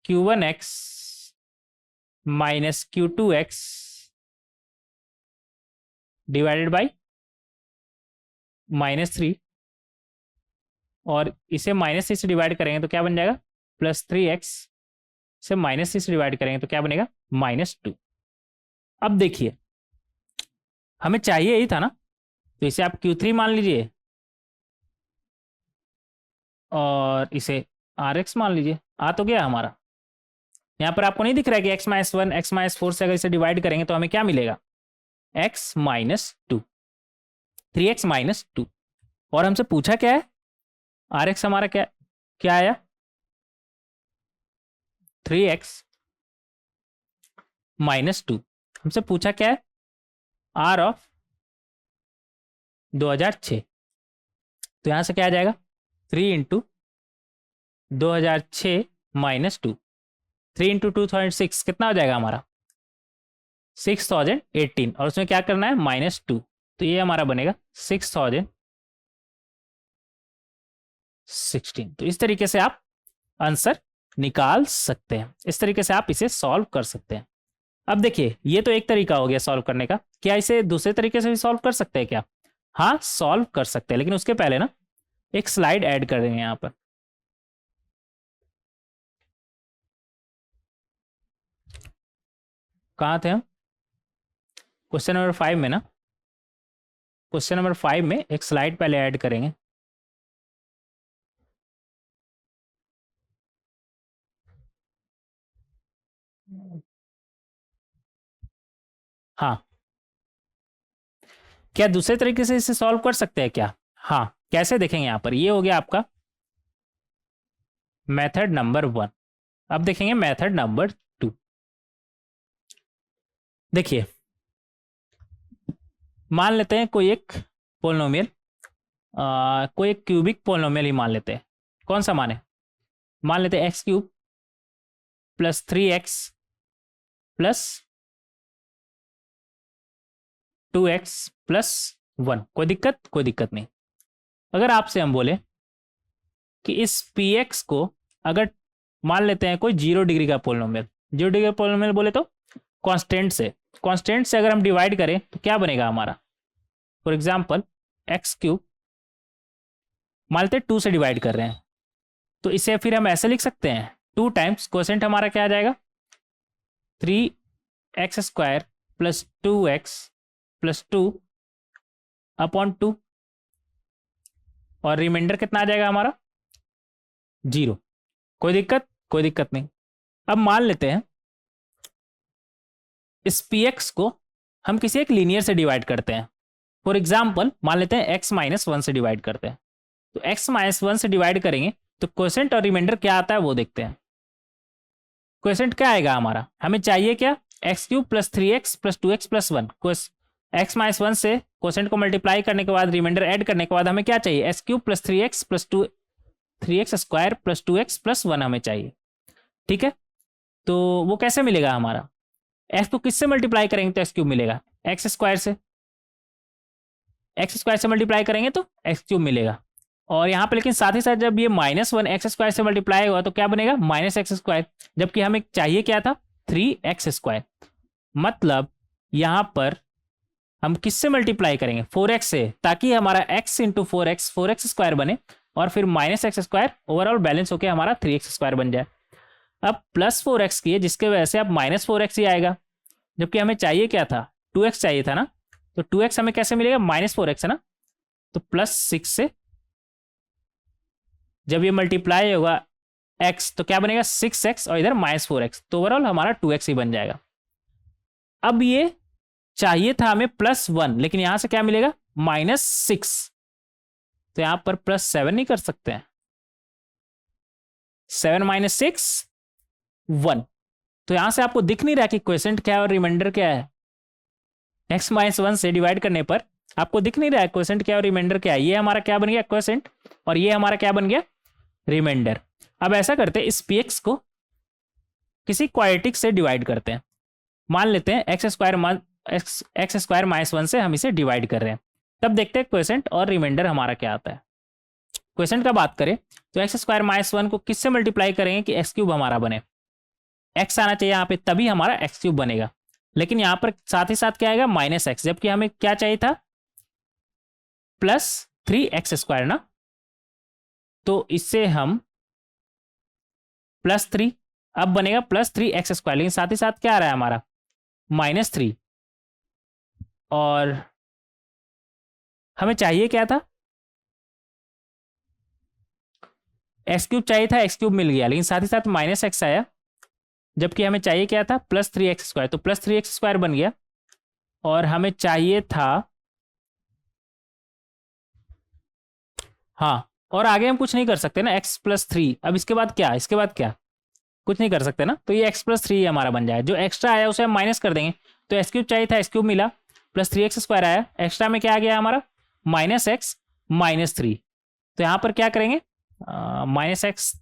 q one x minus q two x divided by minus three, और इसे माइनस थ्री से डिवाइड करेंगे तो क्या बन जाएगा प्लस थ्री एक्स, से माइनस थ्री से डिवाइड करेंगे तो क्या बनेगा माइनस टू। अब देखिए हमें चाहिए ही था ना, तो इसे आप Q3 मान लीजिए और इसे Rx मान लीजिए, आ तो गया हमारा। यहाँ पर आपको नहीं दिख रहा है कि x minus one x minus four से अगर इसे डिवाइड करेंगे तो हमें क्या मिलेगा x minus two, 3x minus two. और हमसे पूछा क्या है, Rx हमारा क्या क्या आया 3x माइनस टू। हमसे पूछा क्या है R ऑफ 2006, तो यहां से क्या आ जाएगा 3 इंटू 2006 माइनस टू, 3 इंटू 2006 कितना हो जाएगा हमारा 6018, और उसमें क्या करना है माइनस टू, तो ये हमारा बनेगा 6016। तो इस तरीके से आप आंसर निकाल सकते हैं, इस तरीके से आप इसे सॉल्व कर सकते हैं। अब देखिए ये तो एक तरीका हो गया सॉल्व करने का, क्या इसे दूसरे तरीके से भी सॉल्व कर सकते हैं क्या, हाँ सॉल्व कर सकते हैं, लेकिन उसके पहले ना एक स्लाइड ऐड कर देंगे यहां पर। कहां थे हम, क्वेश्चन नंबर 5 में ना, क्वेश्चन नंबर 5 में एक स्लाइड पहले ऐड करेंगे। हाँ क्या दूसरे तरीके से इसे सॉल्व कर सकते हैं क्या, हाँ कैसे देखेंगे यहाँ पर, ये हो गया आपका मेथड नंबर 1। अब देखेंगे मेथड नंबर 2। देखिए मान लेते हैं कोई एक पोलिनोमियल, कोई एक क्यूबिक पोलिनोमियल ही मान लेते हैं। कौन सा माने? मान लेते हैं x cube plus 3x plus 2x plus 1। कोई दिक्कत? कोई दिक्कत नहीं। अगर आपसे हम बोले कि इस px को अगर मान लेते हैं कोई 0 डिग्री का पोलिनोमियल, 0 डिग्री का पोलिनोमियल बोले तो कांस्टेंट से अगर हम डिवाइड करें तो क्या बनेगा हमारा? फॉर एग्जांपल एक्स क्यूब मान लेते हैं 2 से डिवाइड कर रहे हैं, तो इसे फिर हम ऐसे लिख सकते हैं 2 टाइम्स कोसेंट हमारा क्या आ जाएगा? 3x² plus 2x plus 2 upon 2, और रिमाइंडर कितना आ जाएगा हमारा? 0। कोई दिक्कत? कोई दिक्कत नहीं। अब मान लेते हैं इस px को हम किसी एक लीनियर से डिवाइड करते हैं। फॉर एग्जाम्पल मान लेते हैं x-1 से डिवाइड करते हैं, तो x-1 से डिवाइड करेंगे तो कोसेंट और रिमाइंडर क्या आता है वो देखते हैं। कोसेंट क्या आएगा हमारा? हमें चाहिए क्या? x³ plus 3x plus 2x plus 1। x-1 से कोसेंट को मल्टीप्लाई करने के बाद रिमाइंडर ऐड करने के बाद हमें क्या चाहिए? x³ plus 3x plus 3x² plus 2x plus 1 हमें चाहिए। ठीक है, तो वो कैसे मिलेगा हमारा? x को किससे मल्टीप्लाई करेंगे तो x³ मिलेगा? x² से, x² से मल्टीप्लाई करेंगे तो x³ मिलेगा। और यहाँ पे लेकिन साथ ही साथ जब ये -1 x² से मल्टीप्लाई हुआ तो क्या बनेगा? -x², जबकि हमें चाहिए क्या था? 3x²। मतलब यहाँ पर हम किससे मल्टीप्लाई करेंगे? 4x से, ताकि हमारा x इंटू 4x बने और फिर -x², ओवरऑल बैलेंस होके हमारा 3x² बन जाए। अब प्लस 4x की है जिसके वजह से अब -4x ही आएगा, जबकि हमें चाहिए क्या था? 2x चाहिए था ना, तो 2x हमें कैसे मिलेगा? -4x है ना, तो +6 से जब ये मल्टीप्लाई होगा x तो क्या बनेगा? 6x और इधर -4x, तो ओवरऑल हमारा 2x ही बन जाएगा। अब ये चाहिए था हमें +1, लेकिन यहां से क्या मिलेगा? -6, तो यहां पर +7 नहीं कर सकते हैं? 7 - 6 1, तो यहां से आपको दिख नहीं रहा कि क्वेश्चन क्या है और रिमाइंडर क्या है? x-1 से डिवाइड करने पर आपको दिख नहीं रहा है क्वेश्चन क्या और रिमाइंडर क्या है। ये हमारा क्या बन गया? क्वेश्चन, और ये हमारा क्या बन गया? रिमाइंडर। अब ऐसा करते हैं, इस px को किसी क्वाड्रेटिक से डिवाइड करते हैं। मान लेते हैं x² -1 से हम इसे डिवाइड कर रहे हैं, तब देखते हैं क्वेश्चन और रिमाइंडर हमारा क्या आता है। क्वेश्चन का बात करें तो x² -1 को किससे मल्टीप्लाई करेंगे कि x³ हमारा बने? x आना चाहिए यहाँ पे, तभी हमारा x³ बनेगा, लेकिन यहाँ पर साथ ही साथ क्या आएगा? -x, जबकि हमें क्या चाहिए था? +3x² ना, तो इससे हम +3, अब बनेगा +3x², लेकिन साथ ही साथ क्या आ रहा है हमारा? -3, और हमें चाहिए क्या था? x³ चाहिए था, x³ मिल गया, लेकिन साथ ही साथ -x आया, जबकि हमें चाहिए क्या था? +3x², तो +3x² बन गया, और हमें चाहिए था, हाँ, और आगे हम कुछ नहीं कर सकते ना, x + 3। अब इसके बाद क्या? इसके बाद क्या? कुछ नहीं कर सकते ना, तो ये x + 3 हमारा बन जाए। जो एक्स्ट्रा आया उसे हम माइनस कर देंगे, तो x³ चाहिए था, x³ मिला, +3x² आया, एक्स्ट्रा में क्या आ गया हमारा? -x -3, तो यहाँ पर क्या करेंगे? -x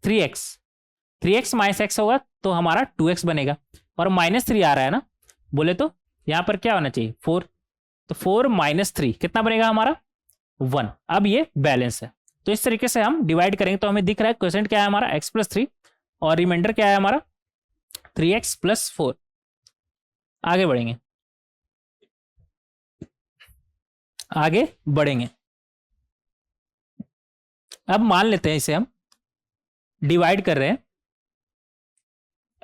3x -x होगा तो हमारा 2x बनेगा, और -3 आ रहा है ना, बोले तो यहाँ पर क्या होना चाहिए? 4, तो 4 - 3 कितना बनेगा हमारा? 1। अब ये बैलेंस है, तो इस तरीके से हम डिवाइड करेंगे तो हमें दिख रहा है क्वेश्चन क्या है हमारा? x + 3, और रिमाइंडर क्या है हमारा? 3x + 4। आगे बढ़ेंगे, आगे बढ़ेंगे। अब मान लेते हैं इसे हम डिवाइड कर रहे हैं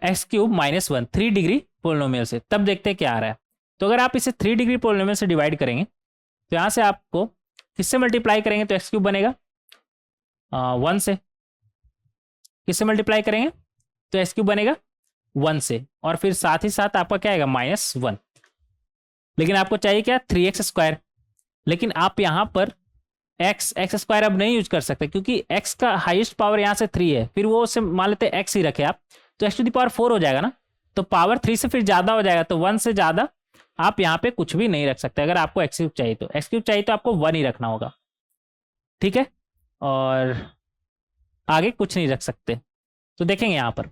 x³ -1 3 डिग्री पोलिनोमियल से, तब देखते हैं क्या आ रहा है। तो अगर आप इसे 3 डिग्री पोलिनोमियल से डिवाइड करेंगे तो यहां से आपको किससे मल्टीप्लाई करेंगे तो x³ बनेगा? 1 से। किससे मल्टीप्लाई करेंगे तो x³ बनेगा 1 से, और फिर साथ ही साथ आपका क्या आएगा? -1। लेकिन आपको चाहिए क्या? 3x², लेकिन आप यहां पर x² अब नहीं यूज कर सकते, क्योंकि x का हाईएस्ट पावर यहां से 3 है, फिर वो से मान लेते x ही रखे आप, तो x⁴ हो जाएगा ना, तो पावर 3 से फिर ज्यादा हो जाएगा, तो 1 से ज्यादा आप यहाँ पे कुछ भी नहीं रख सकते। अगर आपको एक्स क्यूब चाहिए तो आपको 1 ही रखना होगा, ठीक है। और आगे कुछ नहीं रख सकते। तो देखेंगे यहाँ पर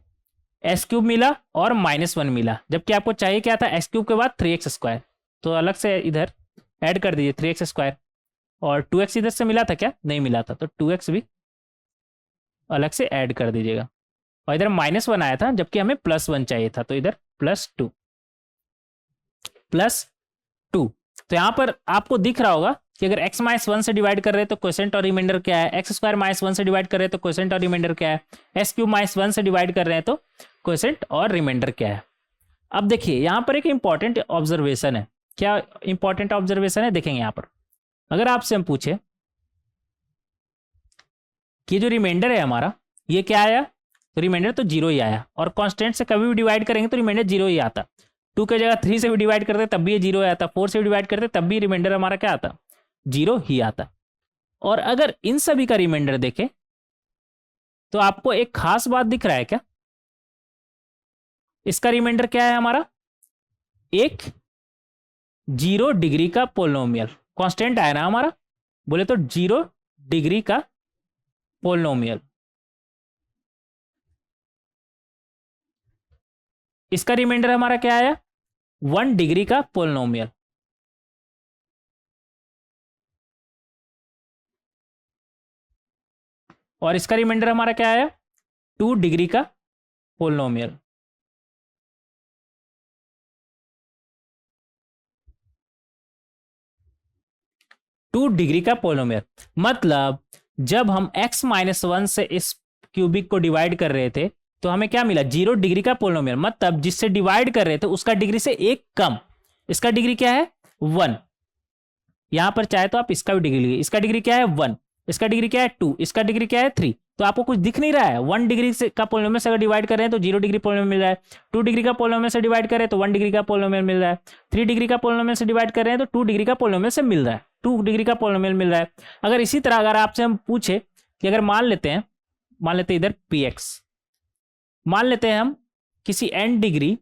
एक्स क्यूब मिला और -1 मिला, जबकि आपको चाहिए क्या था, एक्स क्यूब के बाद 3x²। तो अलग से इधर ऐड कर दीजिए 3x²। और 2x इधर से मिला था क्या, नहीं मिला था, तो 2x भी अलग से ऐड कर दीजिएगा। और इधर -1 आया था जबकि हमें +1 चाहिए था, तो इधर +2 +2। तो यहाँ पर आपको दिख रहा होगा कि अगर x -1 से डिवाइड कर रहे हैं तो क्वोशेंट और रिमाइंडर क्या है, x² -1 से डिवाइड कर रहे हैं तो क्वोशेंट और रिमाइंडर क्या है, x³ -1 से डिवाइड कर रहे हैं तो क्वोशेंट और रिमाइंडर क्या है। अब देखिए यहाँ पर एक इंपॉर्टेंट ऑब्जर्वेशन है। क्या इंपॉर्टेंट ऑब्जर्वेशन है, देखेंगे यहाँ पर। अगर आपसे हम पूछे कि जो रिमाइंडर है हमारा ये क्या आया, तो रिमाइंडर तो 0 ही आया। और कांस्टेंट से कभी भी डिवाइड करेंगे तो रिमाइंडर 0 ही आता। 2 की जगह 3 से भी डिवाइड करते तब भी ये 0 आता, 4 से भी डिवाइड करते तब भी रिमाइंडर हमारा क्या आता, 0 ही आता। और अगर इन सभी का रिमाइंडर देखें तो आपको एक खास बात दिख रहा है क्या, इसका रिमाइंडर क्या है हमारा, एक 0 डिग्री का पोलिनोमियल। कांस्टेंट आया ना हमारा, बोले तो 0 डिग्री का पोलिनोमियल। इसका रिमाइंडर हमारा क्या आया, 1 डिग्री का पोलिनोमियल। और इसका रिमाइंडर हमारा क्या आया, 2 डिग्री का पोलिनोमियल। टू डिग्री का पोलिनोमियल मतलब जब हम x -1 से इस क्यूबिक को डिवाइड कर रहे थे तो हमें क्या मिला, 0 डिग्री का पोलिनोमियल। मतलब जिससे डिवाइड कर रहे थे उसका डिग्री से एक कम। इसका डिग्री क्या है, 1। यहां पर चाहे तो आप इसका भी डिग्री लीजिए। इसका डिग्री क्या है, 1। इसका डिग्री क्या है, 2। इसका डिग्री क्या है, 3। तो आपको कुछ दिख नहीं रहा है। 1 डिग्री से का पोलिनोमियल से अगर डिवाइड कर रहे हैं तो 0 डिग्री पोलिनोमियल मिल रहा है। 2 डिग्री का पोलिनोमियल से डिवाइड कर रहे हैं तो 1 डिग्री का पोलिनोमियल मिल रहा है। 3 डिग्री का पोलिनोमियल से डिवाइड कर रहे हैं तो 2 डिग्री का पोलिनोमियल से मिल रहा है, 2 डिग्री का पोलिनोमियल मिल रहा है। अगर इसी तरह अगर आपसे हम पूछे कि अगर मान लेते हैं इधर px, मान लेते हैं हम किसी n डिग्री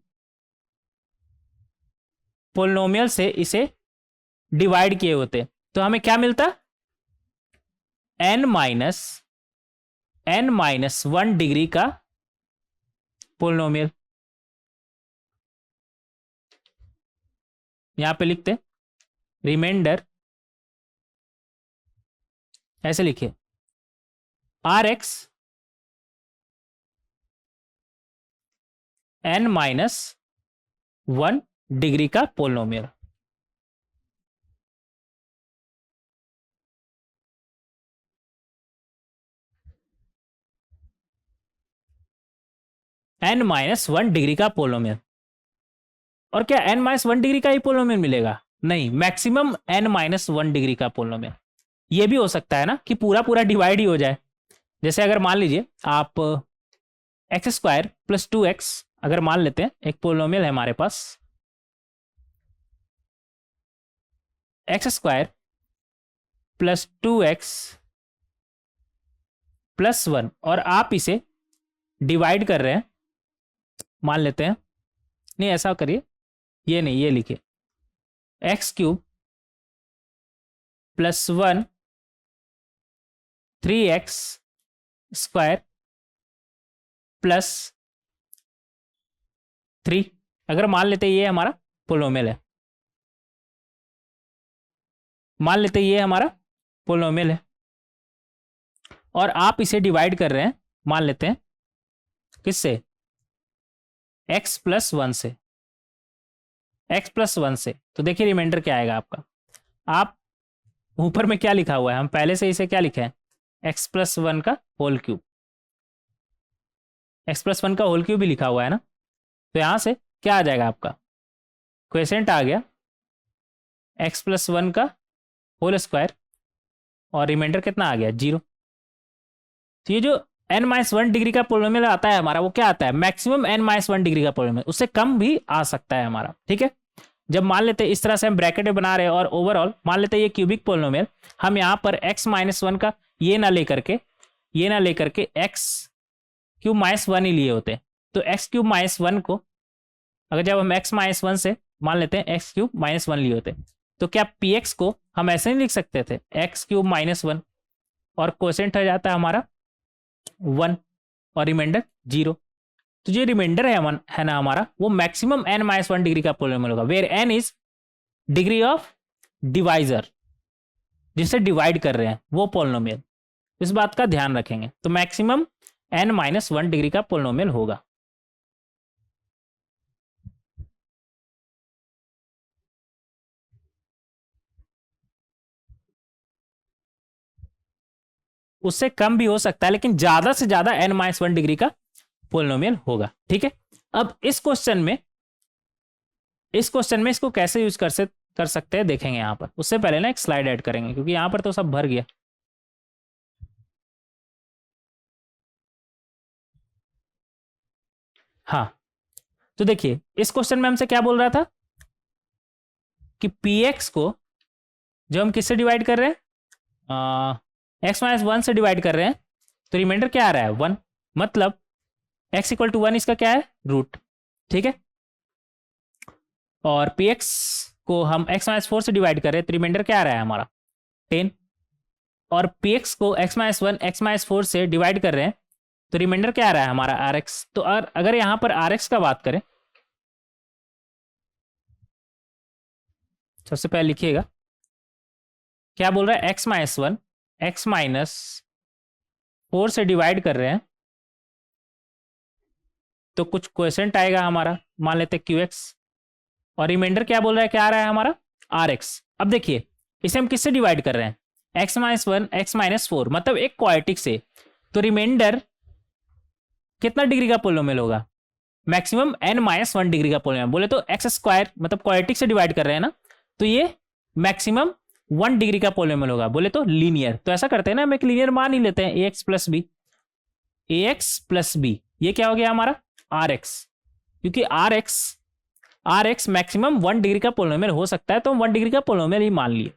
पोलिनोमियल से इसे डिवाइड किए होते तो हमें क्या मिलता, n -1 डिग्री का पोलिनोमियल। यहां पे लिखते रिमाइंडर, ऐसे लिखिए Rx n -1 डिग्री का पोलिनोमियल। n -1 डिग्री का पोलिनोमियल। और क्या n -1 डिग्री का ही पोलिनोमियल मिलेगा, नहीं, मैक्सिमम n -1 डिग्री का पोलिनोमियल। ये भी हो सकता है ना कि पूरा पूरा डिवाइड ही हो जाए। जैसे अगर मान लीजिए आप x² + 2x अगर मान लेते हैं, एक पोलिनोमियल है हमारे पास x² + 2x + 1 और आप इसे डिवाइड कर रहे हैं, मान लेते हैं, नहीं ऐसा करिए, ये नहीं, ये लिखिए x³ + 1 3x² + 3। अगर मान लेते हैं ये हमारा पोलिनोमियल है, मान लेते हैं ये हमारा पोलिनोमियल है और आप इसे डिवाइड कर रहे हैं, मान लेते हैं किससे, x + 1 से, x + 1 से। तो देखिए रिमाइंडर क्या आएगा आपका, आप ऊपर में क्या लिखा हुआ है, हम पहले से इसे क्या लिखे हैं, x + 1 का होल क्यूब, x + 1 का होल क्यूब भी लिखा हुआ है ना। तो यहां से क्या आ जाएगा आपका, क्वेश्चन आ गया x + 1 का होल स्क्वायर और रिमाइंडर कितना आ गया, 0। तो ये जो n -1 डिग्री का पोलिनोमियल आता है हमारा, वो क्या आता है, मैक्सिमम n -1 डिग्री का पोलिनोमियल, उससे कम भी आ सकता है हमारा, ठीक है। जब मान लेते हैं इस तरह से हम ब्रैकेट में बना रहे हैं और ओवरऑल मान लेते हैं ये क्यूबिक पोलिनोमियल, हम यहाँ पर x -1 का ये ना लेकर के x³ -1 ही लिए होते। तो x³ -1 को अगर जब हम x -1 से मान लेते हैं एक्स क्यूब माइनस वन लिए होते, तो क्या पी एक्स को हम ऐसे नहीं लिख सकते थे एक्स क्यूब माइनस वन, और क्वोशेंट आ जाता है हमारा वन और रिमाइंडर जीरो। तो जो रिमाइंडर है ना हमारा, वो maximum n minus one degree का पोलिनोमियल होगा, where n is degree of divisor, जिसे डिवाइड कर रहे हैं वो पोलिनोमियल। इस बात का ध्यान रखेंगे। तो maximum n minus one degree का पोलिनोमियल होगा। उससे कम भी हो सकता है, लेकिन ज्यादा से ज्यादा एन माइनस वन डिग्री का पोलिनोमियल होगा। ठीक है, अब इस क्वेश्चन में इसको कैसे यूज कर सकते हैं देखेंगे यहां पर। उससे पहले ना एक स्लाइड ऐड करेंगे, क्योंकि यहां पर तो सब भर गया। हाँ, तो देखिए इस क्वेश्चन में हमसे क्या बोल रहा था कि पी एक्स को जो हम किससे डिवाइड कर रहे हैं, एक्स माइनस वन से डिवाइड कर रहे हैं, तो रिमाइंडर क्या आ रहा है वन, मतलब एक्स इक्वल टू वन इसका क्या है रूट। ठीक है, और पी एक्स को हम एक्स माइनस फोर से डिवाइड कर रहे हैं, तो रिमाइंडर क्या आ रहा है हमारा 10, और पी एक्स को x minus one x minus four से डिवाइड कर रहे हैं, तो रिमाइंडर क्या आ रहा है हमारा आर एक्स। तो अगर यहां पर आर एक्स का बात करें, सबसे पहले लिखिएगा क्या बोल रहा है, x minus one x minus four से डिवाइड कर रहे हैं, तो कुछ क्वेश्चन आएगा हमारा, मान लेते क्यू एक्स, और रिमाइंडर क्या बोल रहा है, क्या आ रहा है हमारा आर एक्स। अब देखिए इसे हम किससे डिवाइड कर रहे हैं, x minus one x minus four, मतलब एक क्वाड्रेटिक से, तो रिमाइंडर कितना डिग्री का पोलिनोमियल होगा, maximum n minus one degree का पोलिनोमियल। बोले तो एक्स स्क्वायर, मतलब क्वाड्रेटिक से डिवाइड कर रहे हैं ना, तो ये मैक्सिमम वन डिग्री का पोलिनोमियल होगा। बोले तो लीनियर, तो ऐसा करते हैं ना, हम एक लीनियर मान ही लेते हैं, a x plus b, a x plus b, ये क्या हो गया हमारा आर एक्स, क्योंकि r x maximum one degree का पोलिनोमियल हो सकता है, तो हम वन डिग्री का पोलिनोमियल ही मान लिए।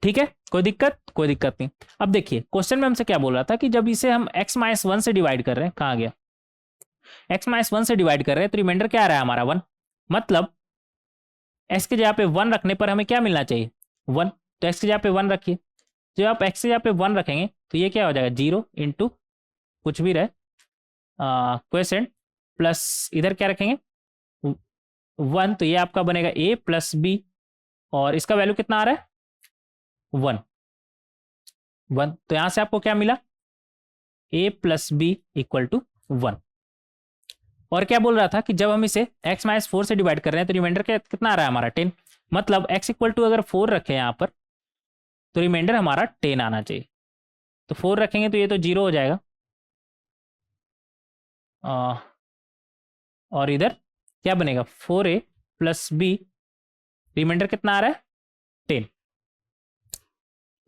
ठीक है, कोई दिक्कत नहीं। अब देखिए क्वेश्चन में हमसे क्या बोल रहा था कि जब इसे हम x माइनस वन से डिवाइड कर रहे हैं, कहां गया, x माइनस वन से डिवाइड कर रहे हैं, तो रिमाइंडर क्या आ रहा है हमारा वन, मतलब x के जगह पे वन रखने पर हमें क्या मिलना चाहिए वन, तो x की जगह पे वन रखिए। जब आप x की जगह पे वन रखेंगे तो ये क्या हो जाएगा जीरो इंटू कुछ भी रहे क्वेश्चन, प्लस इधर क्या रखेंगे वन, तो ये आपका बनेगा a प्लस बी, और इसका वैल्यू कितना आ रहा है वन, तो यहां से आपको क्या मिला a plus b equal to one. और क्या बोल रहा था कि जब हम इसे x माइनस फोर से डिवाइड कर रहे हैं, तो रिमाइंडर कितना आ रहा है हमारा 10, मतलब x इक्वल टू अगर फोर रखें यहाँ पर, तो रिमाइंडर हमारा 10 आना चाहिए। तो फोर रखेंगे तो ये तो जीरो हो जाएगा, और इधर क्या बनेगा 4a प्लस बी, रिमाइंडर कितना आ रहा है 10,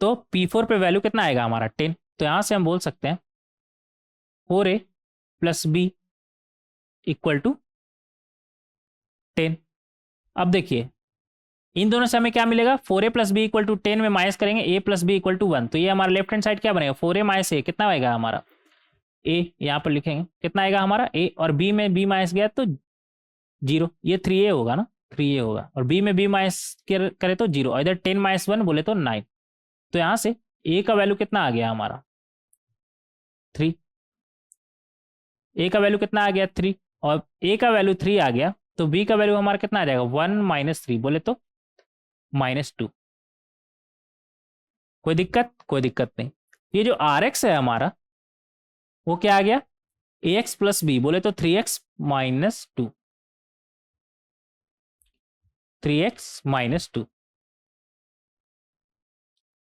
तो P4 पे वैल्यू कितना आएगा हमारा 10। तो यहां से हम बोल सकते हैं 4a plus b equal to 10। अब देखिए इन दोनों से हमें क्या मिलेगा, 4a plus b equal to 10 में माइनस करेंगे a plus b equal to 1, तो ये हमारा लेफ्ट हैंड साइड क्या बनेगा 4a माइनस a, कितना आएगा हमारा a, यहाँ पर लिखेंगे कितना आएगा हमारा a, और b में b माइनस गया तो जीरो, ये 3a होगा ना, 3a होगा, और b में b माइनस करे तो जीरो, और इधर 10 माइनस 1 बोले तो 9, तो यहां से a का वैल्यू कितना आ गया हमारा 3, a का वैल्यू कितना आ गया 3, और a का वैल्यू 3 आ गया, तो b का वैल्यू हमारा कितना आ जाएगा 1 माइनस 3, बोले तो -2। कोई दिक्कत नहीं। ये जो Rx है हमारा वो क्या आ गया ax प्लस बी, बोले तो 3x माइनस 2, 3x माइनस 2।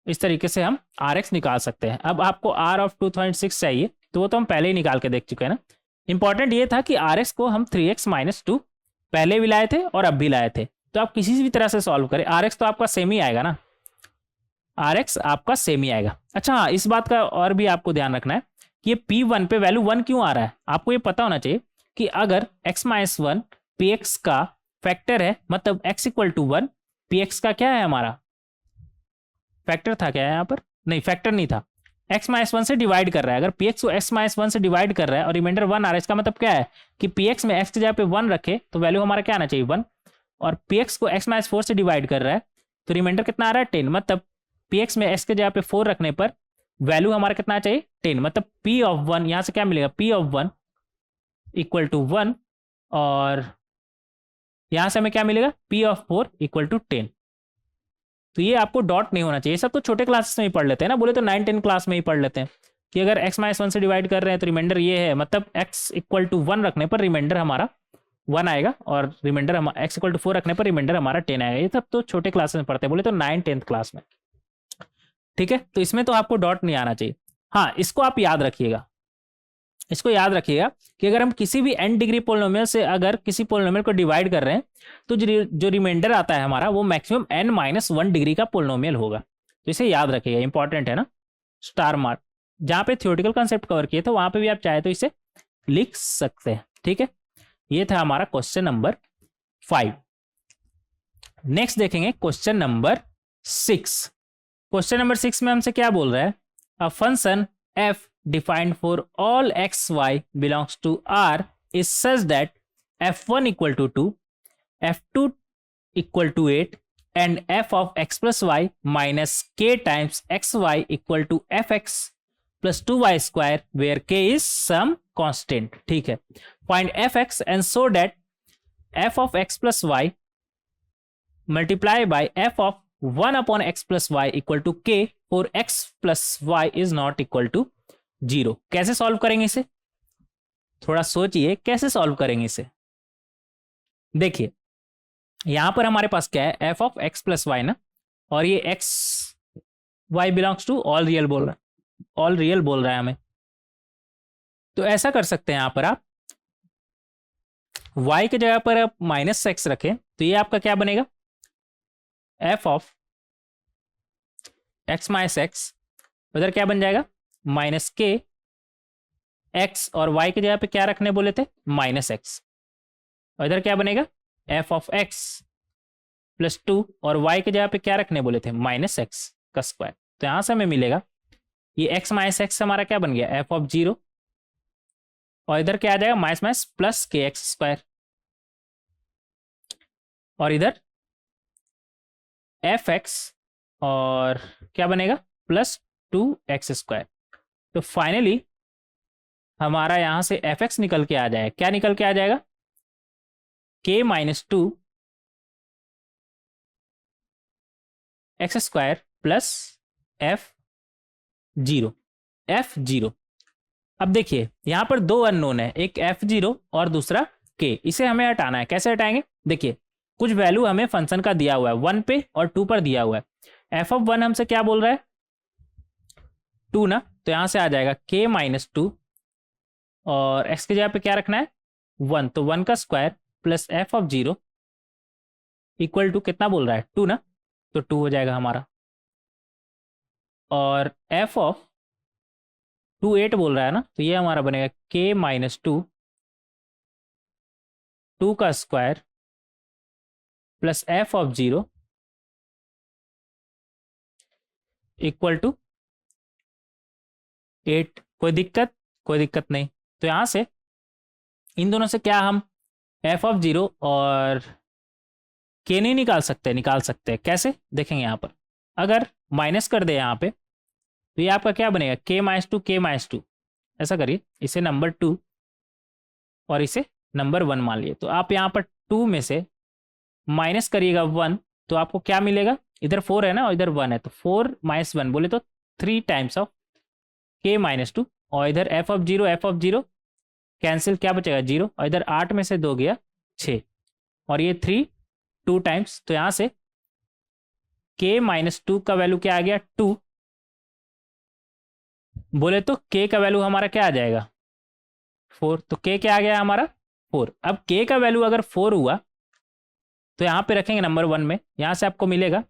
इस तरीके से हम Rx निकाल सकते हैं। अब आपको R ऑफ 2.6 चाहिए, तो वो तो हम पहले ही निकाल के देख चुके हैं ना। इंपॉर्टेंट ये था कि Rx को हम 3x माइनस 2 पहले भी लाए थे और अब भी लाए थे, तो आप किसी भी तरह से सॉल्व करें, Rx तो आपका सेम ही आएगा ना, Rx आपका सेम ही आएगा। अच्छा हाँ, इस बात का और भी आपको ध्यान रखना है कि ये P1 पे वैल्यू 1 क्यों आ रहा है। आपको ये पता होना चाहिए कि अगर x माइनस वन px का फैक्टर है, मतलब x इक्वल टू 1, px का क्या है हमारा फैक्टर था क्या है यहाँ पर, नहीं फैक्टर नहीं था, x माइनस वन से डिवाइड कर रहा है। अगर px को x माइनस वन से डिवाइड कर रहा है और रिमाइंडर 1 आ रहा है, इसका मतलब क्या है कि px में x की जगह पे 1 रखे तो वैल्यू हमारा क्या आना चाहिए 1, और पी एक्स को एक्स माइनस 4 से डिवाइड कर रहा है, तो रिमाइंडर कितना आ रहा है 10। मतलब पी एक्स में एक्स के जगह पे 4 रखने पर वैल्यू हमारा कितना चाहिए 10। मतलब पी ऑफ 1 यहाँ से क्या मिलेगा, पी ऑफ 1 इक्वल टू 1, और यहाँ से हमें क्या मिलेगा, पी ऑफ 4 इक्वल टू 10। तो ये आपको डॉट नहीं होना चाहिए, सब तो छोटे क्लासेस में ही पढ़ लेते हैं ना, बोले तो 9-10 क्लास में ही पढ़ लेते हैं कि अगर x माइनस 1 से डिवाइड कर रहे हैं तो रिमाइंडर ये है, मतलब x इक्वल टू 1 रखने पर रिमाइंडर हमारा 1 आएगा, और रिमाइंडर हम x इक्वल टू 4 रखने पर रिमाइंडर हमारा 10 आएगा। ये सब तो छोटे क्लासेस में पढ़ते हैं, बोले तो 9-10 क्लास में। ठीक है, तो इसमें तो आपको डॉट नहीं आना चाहिए। हाँ, इसको आप याद रखिएगा, इसको याद रखिएगा कि अगर हम किसी भी n डिग्री पोलिनोमियल से अगर किसी पोलिनोमियल को डिवाइड कर रहे हैं तो जो रिमाइंडर आता है हमारा वो मैक्सिमम n-1 डिग्री का पोलिनोमियल होगा। तो इसे याद रखिएगा, इंपॉर्टेंट है ना, स्टार मार्क। जहां पे थ्योरेटिकल कंसेप्ट कवर किए थे वहां पे भी आप चाहे तो इसे लिख सकते हैं। ठीक है, ये था हमारा क्वेश्चन नंबर 5। नेक्स्ट देखेंगे क्वेश्चन नंबर 6। क्वेश्चन नंबर 6 में हमसे क्या बोल रहा है, a function f defined for all x y belongs to R is such that f1 equal to 2, f2 equal to 8 and f of x plus y minus k times xy equal to fx plus 2y square where k is some constant। ठीक है, find fx and so that f of x plus y multiply by f of 1 upon x plus y equal to k for x plus y is not equal to 0। कैसे solve करेंगे इसे, थोड़ा सोचिए कैसे solve करेंगे इसे। देखिए यहां पर हमारे पास क्या है, f of x plus y ना, और ये x y belongs to all real बोल रहा है, ऑल रियल बोल रहा है हमें। तो ऐसा कर सकते हैं, यहां पर आप y के जगह पर आप माइनस एक्स रखें तो ये आपका क्या बनेगा, f of x minus x, उधर क्या बन जाएगा माइनस के एक्स, और y की जगह पे क्या रखने बोले थे माइनस एक्स, और इधर क्या बनेगा f ऑफ x प्लस 2, और y की जगह पे क्या रखने बोले थे माइनस एक्स का स्क्वायर। तो यहां से हमें मिलेगा ये x माइनस एक्स हमारा क्या बन गया f ऑफ 0, और इधर क्या आ जाएगा माइनस माइनस प्लस के एक्स स्क्वायर, और इधर एफ एक्स और क्या बनेगा प्लस 2x स्क्वायर। तो फाइनली हमारा यहां से एफ एक्स निकल के आ जाएगा, क्या निकल के आ जाएगा k minus 2 X square plus f0। अब देखिए यहां पर दो अननोन है, एक f0 और दूसरा k। इसे हमें हटाना है, कैसे हटाएंगे, देखिए कुछ वैल्यू हमें फंक्शन का दिया हुआ है 1 पे और 2 पर दिया हुआ है। f ऑफ 1 हमसे क्या बोल रहा है 2 ना, तो यहां से आ जाएगा k माइनस 2 और x की जगह पे क्या रखना है 1, तो 1 का square plus f of 0 equal to कितना बोल रहा है 2 ना, तो 2 हो जाएगा हमारा, और f ऑफ 2 8 बोल रहा है ना, तो ये हमारा बनेगा k माइनस 2 2 का square plus f of 0 equal to 8। कोई दिक्कत नहीं। तो यहां से इन दोनों से क्या हम f ऑफ 0 और k नहीं निकाल सकते, कैसे देखेंगे यहाँ पर, अगर माइनस कर दे यहाँ पे तो ये आपका क्या बनेगा k माइनस 2। ऐसा करिए, इसे नंबर 2 और इसे नंबर 1 मान लिए, तो आप यहाँ पर 2 में से माइनस करिएगा 1 तो आपको क्या मिलेगा, इधर 4 है ना और इधर 1 है, तो 4 माइनस 1 बोले तो 3 टाइम्स ऑफ k माइनस 2, और इधर f ऑफ 0 कैंसिल, क्या बचेगा 0, और इधर 8 में से 2 गया 6, और ये 3 2 टाइम्स, तो यहां से k माइनस 2 का वैल्यू क्या आ गया 2, बोले तो k का वैल्यू हमारा क्या आ जाएगा 4, तो k क्या आ गया हमारा 4। अब k का वैल्यू अगर 4 हुआ तो यहां पे रखेंगे नंबर 1 में, यहां से आपको मिलेगा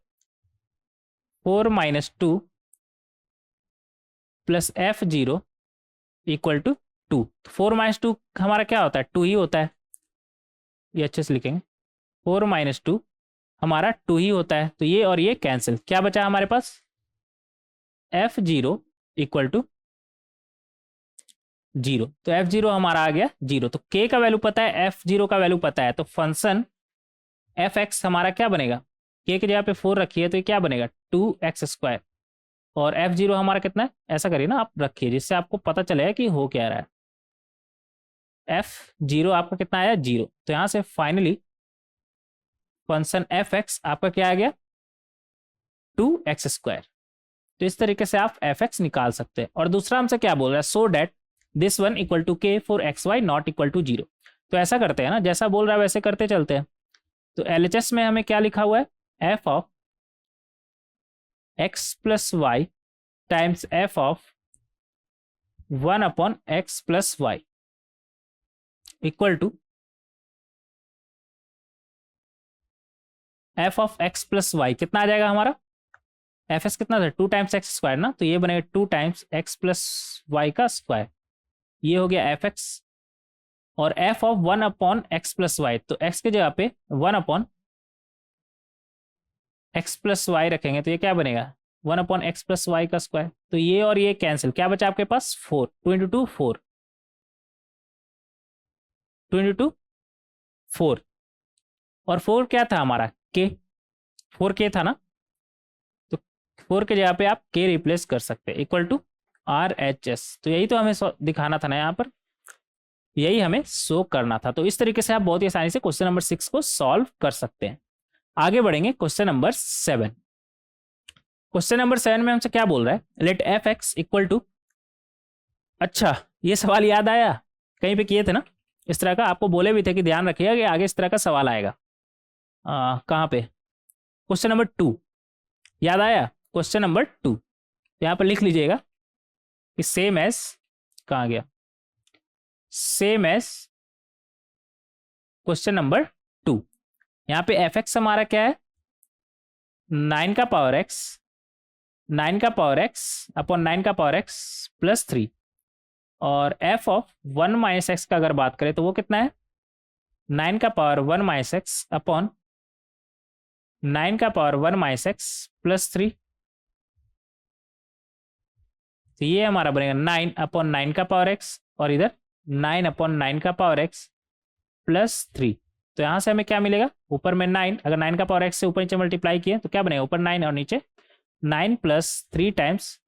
4 minus 2 plus f0 equal to 2। 4 minus 2 हमारा क्या होता है 2 ही होता है, ये अच्छे से लिखेंगे 4 माइनस 2 हमारा 2 ही होता है, तो ये और ये कैंसिल, क्या बचा हमारे पास f0 इक्वल टू 0, तो f0 हमारा आ गया 0। तो k का वैल्यू पता है, f0 का वैल्यू पता है, तो फंक्शन एफ एक्स हमारा क्या बनेगा, के की जगह पे 4 रखी है तो ये क्या बनेगा 2x²। और f0 हमारा कितना है, ऐसा करिए ना आप रखिए जिससे आपको पता चलेगा कि हो क्या रहा है। f0 आपका कितना आया 0, तो यहां से फाइनली फंक्शन एफ एक्स आपका क्या आ गया 2x²। तो इस तरीके से आप एफ एक्स निकाल सकते हैं। और दूसरा हमसे क्या बोल रहा है, so that this one equal to k for x y not equal to 0। तो ऐसा करते हैं ना, जैसा बोल रहा है वैसे करते चलते हैं। तो एलएचएस में हमें क्या लिखा हुआ है, F of x plus y times f of 1/x plus y equal to f of x plus y. कितना आ जाएगा हमारा, एफ एस कितना था 2x² ना, तो ये बनेगा 2x प्लस वाई का स्क्वायर। ये हो गया एफ एक्स। और f of 1/x plus y, तो x की जगह पे 1/x प्लस वाई रखेंगे तो ये क्या बनेगा 1/x प्लस वाई का स्क्वायर। तो ये और ये कैंसिल, क्या बचा आपके पास 4, 2 इंटू 2 4, 2 इंटू 2 4। और 4 क्या था हमारा के, 4k था ना, तो 4 के जगह पे आप k रिप्लेस कर सकते हैं इक्वल टू RHS। तो यही तो हमें दिखाना था ना, यहाँ पर यही हमें शो करना था। तो इस तरीके से आप बहुत ही आसानी से क्वेश्चन नंबर 6 को सॉल्व कर सकते हैं। आगे बढ़ेंगे क्वेश्चन नंबर 7। क्वेश्चन नंबर 7 में हमसे क्या बोल रहा है, let f x equal to, अच्छा ये सवाल याद आया, कहीं पे किए थे ना इस तरह का, आपको बोले भी थे कि ध्यान रखिएगा कि आगे इस तरह का सवाल आएगा। कहाँ पे, क्वेश्चन नंबर 2 याद आया, क्वेश्चन नंबर 2 यहाँ पर लिख लीजिएगा कि सेम एज, कहाँ गया, सेम एज क्वेश्चन नंबर 2। यहाँ पे एफ एक्स हमारा क्या है 9 का पावर एक्स, 9 का पावर एक्स अपॉन 9 का पावर एक्स प्लस 3। और एफ ऑफ 1 माइनस एक्स का अगर बात करें तो वो कितना है 9 का पावर 1 माइनस एक्स अपॉन 9 का पावर 1 माइनस एक्स प्लस 3। तो ये हमारा बनेगा 9/9 का पावर एक्स और इधर 9/9 का पावर एक्स प्लस 3। तो यहां से हमें क्या मिलेगा, ऊपर में 9, अगर 9 का पावर एक्स से ऊपर नीचे मल्टीप्लाई किए तो क्या बनेगा, ऊपर 9 और नीचे 9 प्लस 3 टाइम्स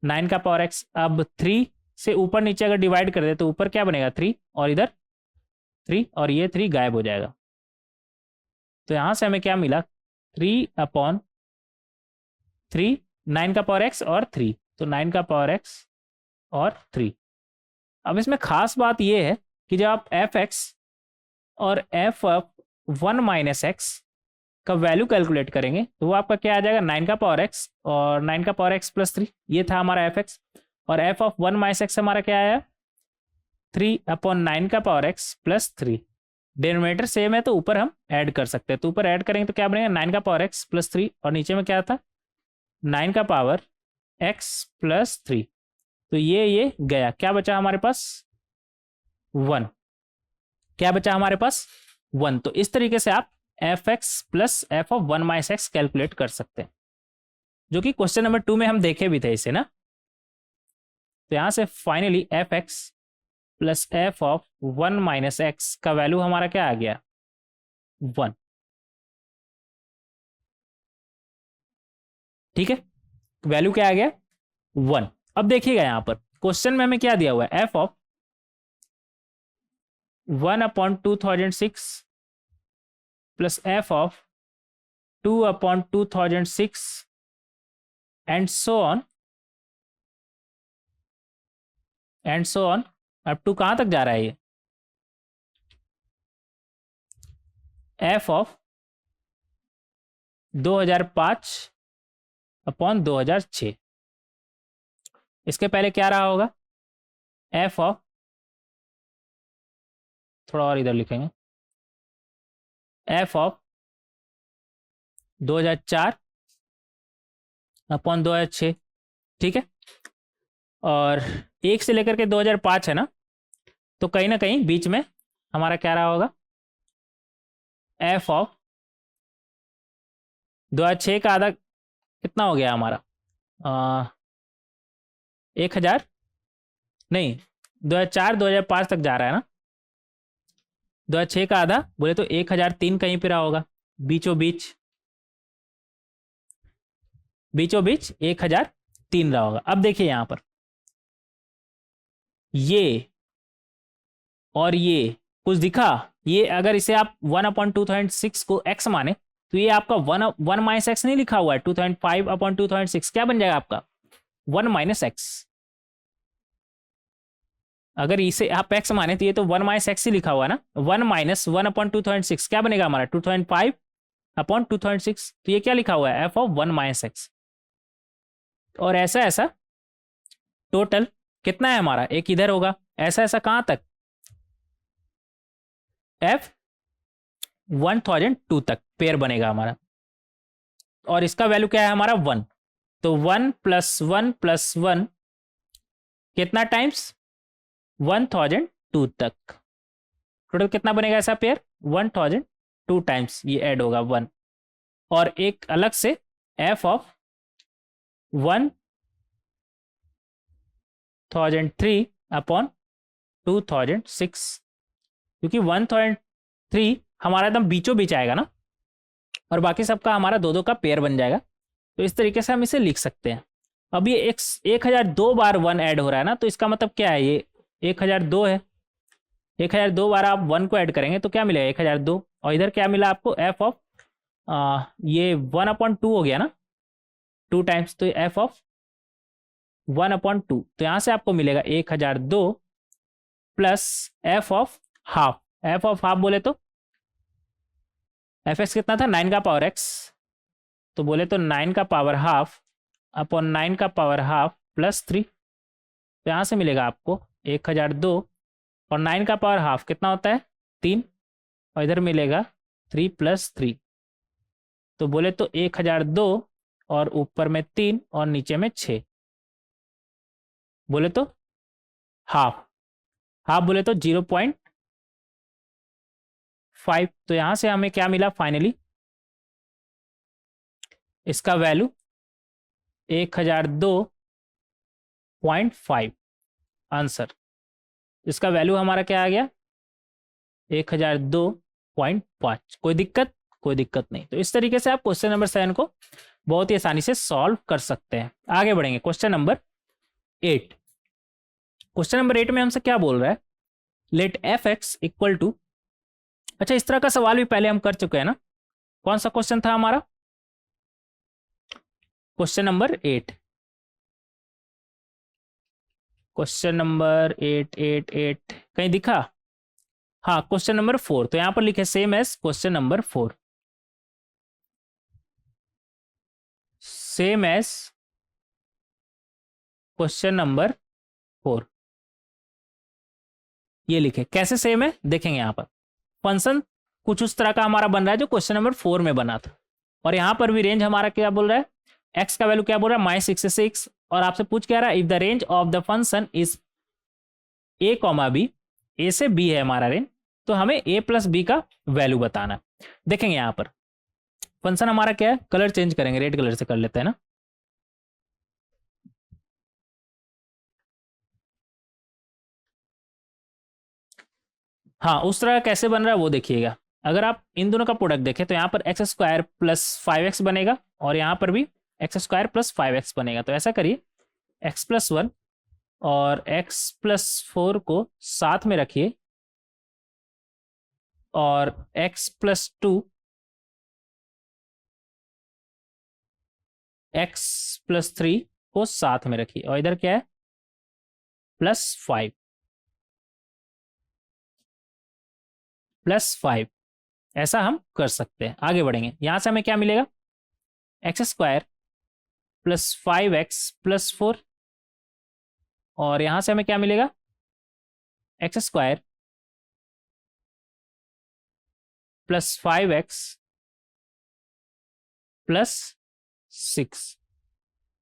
9 का पावर एक्स। अब 3 से ऊपर नीचे अगर डिवाइड कर दे तो ऊपर क्या बनेगा 3 और इधर 3 और ये 3 गायब हो जाएगा। तो यहां से हमें क्या मिला 3/3, 9 का पावर एक्स और 3, तो 9 का पावर एक्स और 3। अब इसमें खास बात यह है कि जब आप एफ एक्स और एफ ऑफ 1 माइनस एक्स का वैल्यू कैलकुलेट करेंगे तो वो आपका क्या आ जाएगा 9 का पावर एक्स और 9 का पावर एक्स प्लस 3। ये था हमारा एफ एक्स। और एफ ऑफ 1 माइनस एक्स हमारा क्या आया 3/9 का power x plus 3। Denominator same है तो ऊपर हम ऐड कर सकते हैं, तो ऊपर ऐड करेंगे तो क्या बनेगा 9 का पावर एक्स प्लस 3 और नीचे में क्या था 9 का पावर एक्स प्लस 3। तो ये गया, क्या बचा हमारे पास 1, क्या बचा हमारे पास 1। तो इस तरीके से आप F x plus f of 1 minus x calculate कर सकते हैं, जो कि क्वेश्चन नंबर 2 में हम देखे भी थे इसे ना। तो यहां से finally F x plus f of 1 minus x का वैल्यू हमारा क्या आ गया 1। ठीक है, वैल्यू क्या आ गया 1। अब देखिएगा यहां पर क्वेश्चन में हमें क्या दिया हुआ है, एफ ऑफ 1/2006 प्लस f of 2/2006 and so on up to कहां तक जा रहा है ये, एफ ऑफ 2005/2006। इसके पहले क्या रहा होगा, एफ ऑफ, थोड़ा और इधर लिखेंगे, एफ ऑफ 2004/2006। ठीक है, और 1 से लेकर के 2005 है ना, तो कहीं ना कहीं बीच में हमारा क्या रहा होगा, एफ ऑफ 2006 का आधा कितना हो गया हमारा 1000 नहीं 2004 2005 तक जा रहा है ना। 2006 का आधा बोले तो 1003 कहीं पे रहा होगा, बीचों बीच 1003 रहा होगा। अब देखिए यहां पर ये और ये कुछ दिखा, ये अगर इसे आप 1/2006 को x माने तो ये आपका 1 - x नहीं लिखा हुआ है, 2005/2006 क्या बन जाएगा आपका 1 - x। अगर इसे आप x माने तो ये तो 1 - x ही लिखा हुआ है ना, 1 - 1/2006 क्या बनेगा हमारा 2005/2006। तो ये क्या लिखा हुआ है f ऑफ 1 - x। और ऐसा ऐसा टोटल कितना है हमारा, एक इधर होगा, ऐसा ऐसा कहां तक f 1002 तक पेयर बनेगा हमारा। और इसका वैल्यू क्या है हमारा 1, तो 1 + 1 + 1 कितना टाइम्स 1002 तक, टोटल कितना बनेगा ऐसा पेयर 1002 टाइम्स ये ऐड होगा 1। और एक अलग से f ऑफ 1003/2006, क्योंकि 1003 हमारा एकदम बीचों बीच आएगा ना, और बाकी सबका हमारा दो दो का पेयर बन जाएगा। तो इस तरीके से हम इसे लिख सकते हैं। अब ये 1002 बार 1 ऐड हो रहा है ना, तो इसका मतलब क्या है, ये 1002 है, 1002 बार आप 1 को ऐड करेंगे तो क्या मिलेगा 1002, और इधर क्या मिला आपको f ऑफ ये 1/2 हो गया ना 2 टाइम्स, तो f ऑफ 1/2, तो यहां से आपको मिलेगा 1002 plus f of half. f of half बोले तो fx कितना था 9 का पावर x, तो बोले तो 9 का पावर हाफ अपॉन 9 का पावर हाफ प्लस 3, तो यहां से मिलेगा आपको 1002 और 9 का पावर हाफ कितना होता है 3, और इधर मिलेगा 3 + 3, तो बोले तो 1002 और ऊपर में 3 और नीचे में 6, बोले तो हाफ हाफ बोले तो 0.5, तो यहां से हमें क्या मिला फाइनली, इसका वैल्यू 1002.5 आंसर। इसका वैल्यू हमारा क्या आ गया 1002.5। कोई दिक्कत, कोई दिक्कत नहीं। तो इस तरीके से आप क्वेश्चन नंबर 7 को बहुत ही आसानी से सॉल्व कर सकते हैं। आगे बढ़ेंगे क्वेश्चन नंबर 8। क्वेश्चन नंबर 8 में हमसे क्या बोल रहा है, लेट f(x) इक्वल टू, अच्छा इस तरह का सवाल भी पहले हम कर चुके हैं ना, कौन सा क्वेश्चन था हमारा क्वेश्चन नंबर 8, क्वेश्चन नंबर 8 कहीं दिखा, हाँ क्वेश्चन नंबर 4, तो यहां पर लिखे same as question number 4, same as question number 4, ये लिखे। कैसे सेम है देखेंगे, यहां पर फंक्शन कुछ उस तरह का हमारा बन रहा है जो क्वेश्चन नंबर 4 में बना था, और यहां पर भी रेंज हमारा क्या बोल रहा है, x का वैल्यू क्या बोल रहा है -66, और आपसे पूछ क्या रहा है, if the range of the function is a, b, a से b है हमारा रेंज, तो हमें a + b का वैल्यू बताना है। देखेंगे यहां पर फंक्शन हमारा क्या है, कलर चेंज करेंगे, रेड कलर से कर लेते हैं ना, हाँ उस तरह कैसे बन रहा है वो देखिएगा। अगर आप इन दोनों का प्रोडक्ट देखें तो यहाँ पर x² + 5x बनेगा, और यहाँ पर भी x² + 5x बनेगा। तो ऐसा करिए x + 1 और x + 4 को साथ में रखिए, और x + 2 x + 3 को साथ में रखिए, और इधर क्या है +5 +5, ऐसा हम कर सकते हैं। आगे बढ़ेंगे, यहां से हमें क्या मिलेगा x² + 5x + 4, और यहां से हमें क्या मिलेगा x² + 5x + 6,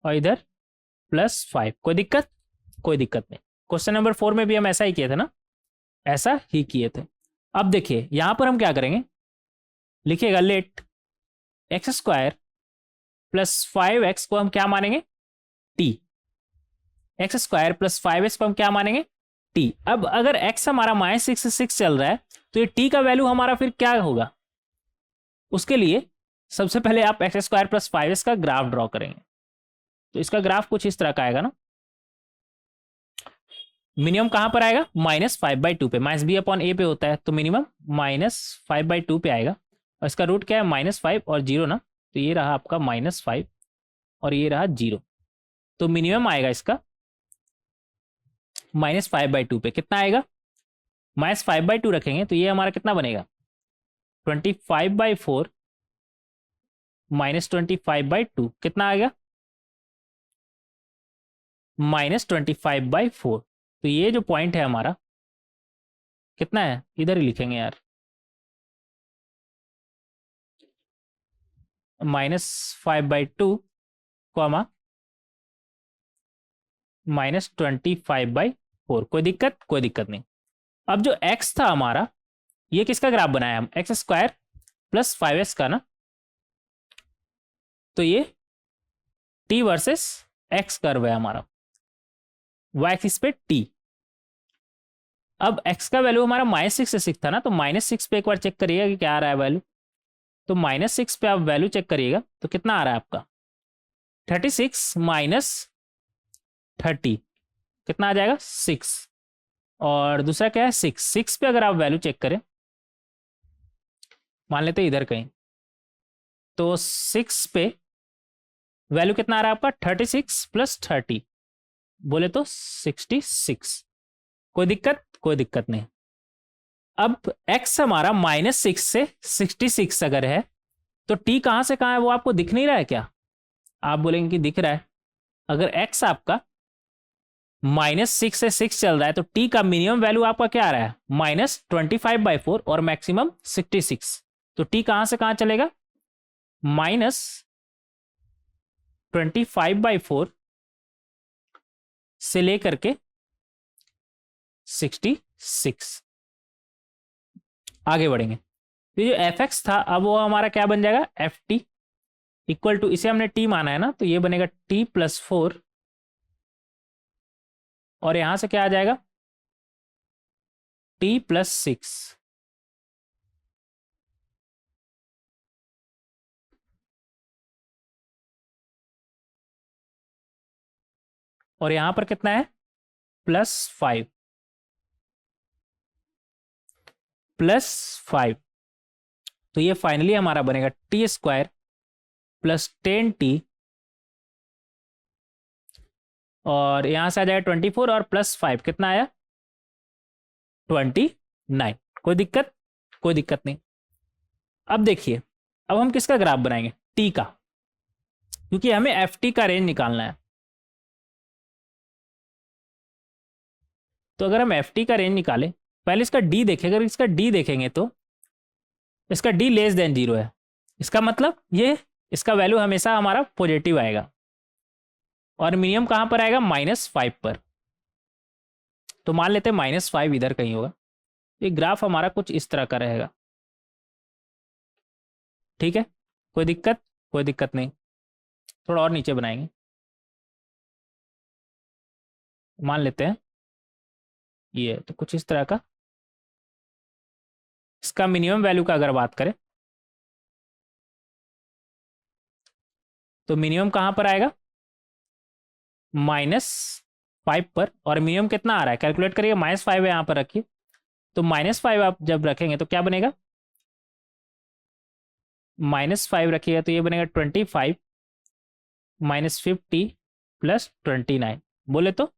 और इधर +5। कोई दिक्कत, कोई दिक्कत नहीं। क्वेश्चन नंबर 4 में भी हम ऐसा ही किए थे ना, ऐसा ही किए थे। अब देखिए यहां पर हम क्या करेंगे, लिखिएगा लेट x² + 5x को हम क्या मानेंगे t, x² + 5x को हम क्या मानेंगे टी। अब अगर एक्स हमारा -6 से 6 चल रहा है तो ये टी का वैल्यू हमारा फिर क्या होगा? उसके लिए सबसे पहले आप x² + 5s का ग्राफ ड्रॉ करेंगे। तो इसका ग्राफ कुछ इस तरह का आएगा ना। मिनिमम कहां पर आएगा? -5/2 पे, -b/a पे होता है, तो मिनिमम -5/2 पे आएगा। और इसका रूट क्या है? -5 और 0 ना, तो ये रहा आपका -5 और ये रहा 0। तो मिनिमम आएगा इसका -5/2 पे। कितना आएगा? -5/2 रखेंगे तो ये हमारा कितना बनेगा? 25/4 -25/2 कितना आएगा? -25/4। तो ये जो पॉइंट है हमारा कितना है? इधर ही लिखेंगे यार, -5/2 कॉमा -25/4। कोई दिक्कत? कोई दिक्कत नहीं। अब जो x था हमारा, ये किसका ग्राफ बनाया हम? x² + 5s का ना। तो ये t वर्सेस x कर्व है हमारा, y एक्सिस पे t। अब x का वैल्यू हमारा -6 से 6 था ना, तो -6 पे एक बार चेक करिएगा कि क्या आ रहा है वैल्यू। तो -6 पे आप वैल्यू चेक करिएगा तो कितना आ रहा है आपका? 36 - 30 कितना आ जाएगा? 6। और दूसरा क्या है? 6 पे अगर आप वैल्यू चेक करें, मान लेते हैं इधर कहीं, तो 6 पे वैल्यू कितना आ रहा है आपका? 36 + 30 बोले तो 66। कोई दिक्कत? कोई दिक्कत नहीं। अब x हमारा -6 से 66 अगर है तो t कहां से कहां है वो आपको दिख नहीं रहा है क्या? आप बोलेंगे कि दिख रहा है। अगर x आपका -6 से 6 चल रहा है तो t का मिनिमम वैल्यू आपका क्या आ रहा है? -25/4 और मैक्सिमम 66। तो t कहां से कहां चलेगा? -25/4 से लेकर के 66 आगे बढ़ेंगे। तो ये जो fx था अब वो हमारा क्या बन जाएगा? ft इक्वल टू, इसे हमने t माना है ना, तो ये बनेगा t + 4 और यहां से क्या आ जाएगा? t + 6। और यहां पर कितना है? +5 +5। तो ये फाइनली हमारा बनेगा t² + 10t और यहां से आ जाएगा 24 और +5 कितना आया? 29। कोई दिक्कत? कोई दिक्कत नहीं। अब देखिए, अब हम किसका ग्राफ बनाएंगे? t का, क्योंकि हमें ft का रेंज निकालना है। तो अगर हम ft का रेंज निकालें, पहले इसका d देखें। अगर इसका d देखेंगे तो इसका d <0 है। इसका मतलब ये, इसका वैल्यू हमेशा हमारा पॉजिटिव आएगा और मिनिमम कहां पर आएगा? -5 पर। तो मान लेते हैं -5 इधर कहीं होगा। ये ग्राफ हमारा कुछ इस तरह का रहेगा। ठीक है, कोई दिक्कत? कोई दिक्कत नहीं। थोड़ा और नीचे बनाएंगे, मान लेते हैं ये, तो कुछ इस तरह का। इसका मिनिमम वैल्यू का अगर बात करें तो मिनिमम कहां पर आएगा? -5 पर। और मिनिमम कितना आ रहा है? कैलकुलेट करिए। -5 है, यहां पर रखिए। तो -5 आप जब रखेंगे तो क्या बनेगा? -5 रखिएगा तो ये बनेगा 25 -50 + 29 बोले तो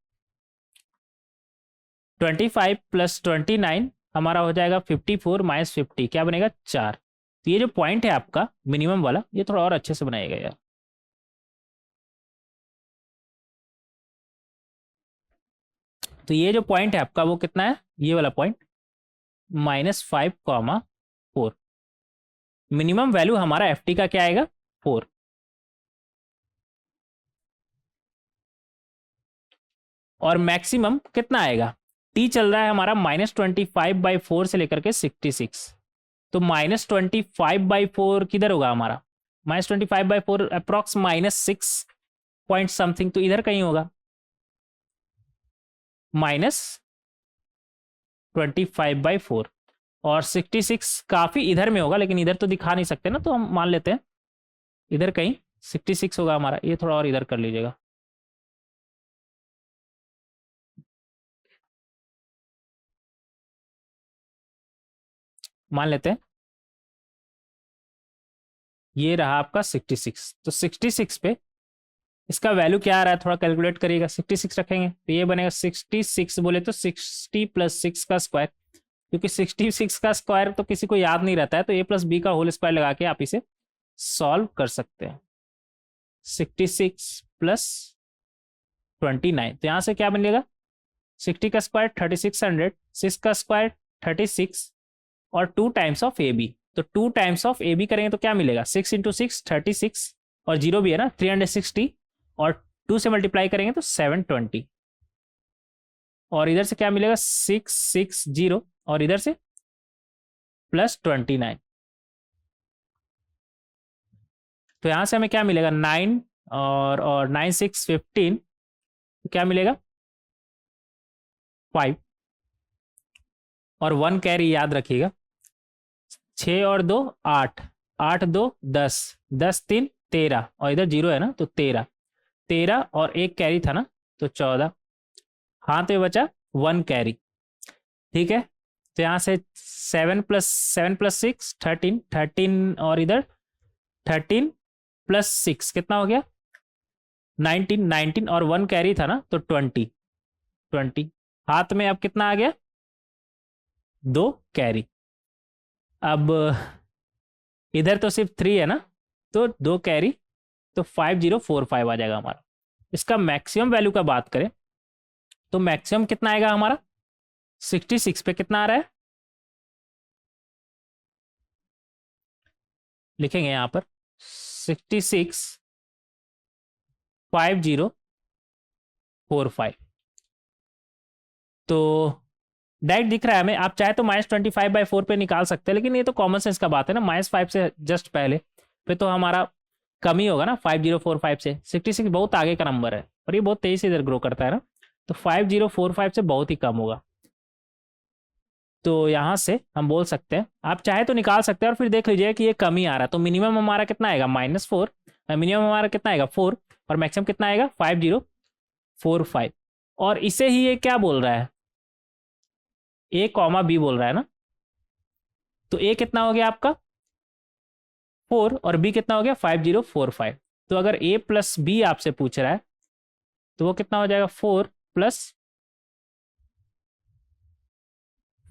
25 + 29 हमारा हो जाएगा 54 - 50 क्या बनेगा? 4। तो ये जो पॉइंट है आपका मिनिमम वाला, ये थोड़ा और अच्छे से बनाएगा यार। तो ये जो पॉइंट है आपका वो कितना है? ये वाला पॉइंट -5, 4। मिनिमम वैल्यू हमारा ft का क्या आएगा? 4। और मैक्सिमम कितना आएगा? t चल रहा है हमारा -25/4 से लेकर के 66। तो -25/4 किधर होगा हमारा? -25/4 अप्रॉक्स -6 पॉइंट समथिंग, तो इधर कहीं होगा। 25/4 और 66 काफी इधर में होगा, लेकिन इधर तो दिखा नहीं सकते ना, तो हम मान लेते हैं इधर कहीं 66 होगा हमारा। ये थोड़ा और इधर कर लीजिएगा, मान लेते हैं ये रहा आपका 66। तो 66 पे इसका वैल्यू क्या आ रहा है, थोड़ा कैलकुलेट करिएगा। 66 रखेंगे तो ये बनेगा 66, बोले तो 60 + 6 का स्क्वायर, क्योंकि 66 का स्क्वायर तो किसी को याद नहीं रहता है, तो a + b का होल स्क्वायर लगा के आप इसे सॉल्व कर सकते हैं। 66 + 29, तो यहाँ से क्या बनेगा, 60 का स्क्वायर 3600, 6 का स्क्वायर 36 और 2 टाइम्स ऑफ ए बी। तो 2 टाइम्स ऑफ ए बी करेंगे तो क्या मिलेगा, 6 × 6 36 और 0 भी है ना 360, और 2 से मल्टीप्लाई करेंगे तो 720, और इधर से क्या मिलेगा 660 और इधर से +29। तो यहां से हमें क्या मिलेगा 9 और 9 6 15, तो क्या मिलेगा 5 और 1 कैरी याद रखिएगा। 6 और 2 8, 8 2 10, 10 3 13 और इधर 0 है ना, तो 13 13 और 1 कैरी था ना, तो 14। हाँ तो ये बचा 1 कैरी, ठीक है। तो यहाँ से 7 + 6 13, 13 और इधर 13 + 6 कितना हो गया 19, 19 और 1 कैरी था ना, तो 20 20। हाथ में अब कितना आ गया 2 कैरी। अब इधर तो सिर्फ 3 है ना, तो 2 कैरी, तो 5045 आ जाएगा हमारा। इसका मैक्सिमम वैल्यू का बात करें तो मैक्सिमम कितना आएगा हमारा, 66 पे कितना आ रहा है, लिखेंगे यहां पर 66 5045। तो डायरेक्ट दिख रहा है हमें, आप चाहे तो -25/4 पे निकाल सकते हैं, लेकिन ये तो कॉमन सेंस का बात है ना, -5 से जस्ट पहले पे तो हमारा कम ही होगा ना 5045 से। 66 बहुत आगे का नंबर है और ये बहुत तेजी से इधर ग्रो करता है ना, तो 5045 से बहुत ही कम होगा। तो यहाँ से हम बोल सकते हैं, आप चाहे तो निकाल सकते हैं और फिर देख लीजिए कि ये कम ही आ रहा है। तो मिनिमम हमारा कितना आएगा -4, मिनिमम हमारा कितना आएगा 4 और मैक्सिमम कितना आएगा 5045। और इसे ही ये क्या बोल रहा है, a, b बोल रहा है ना। तो a कितना हो गया आपका 4 और b कितना हो गया 5045। तो अगर a + b आपसे पूछ रहा है तो वो कितना हो जाएगा 4 +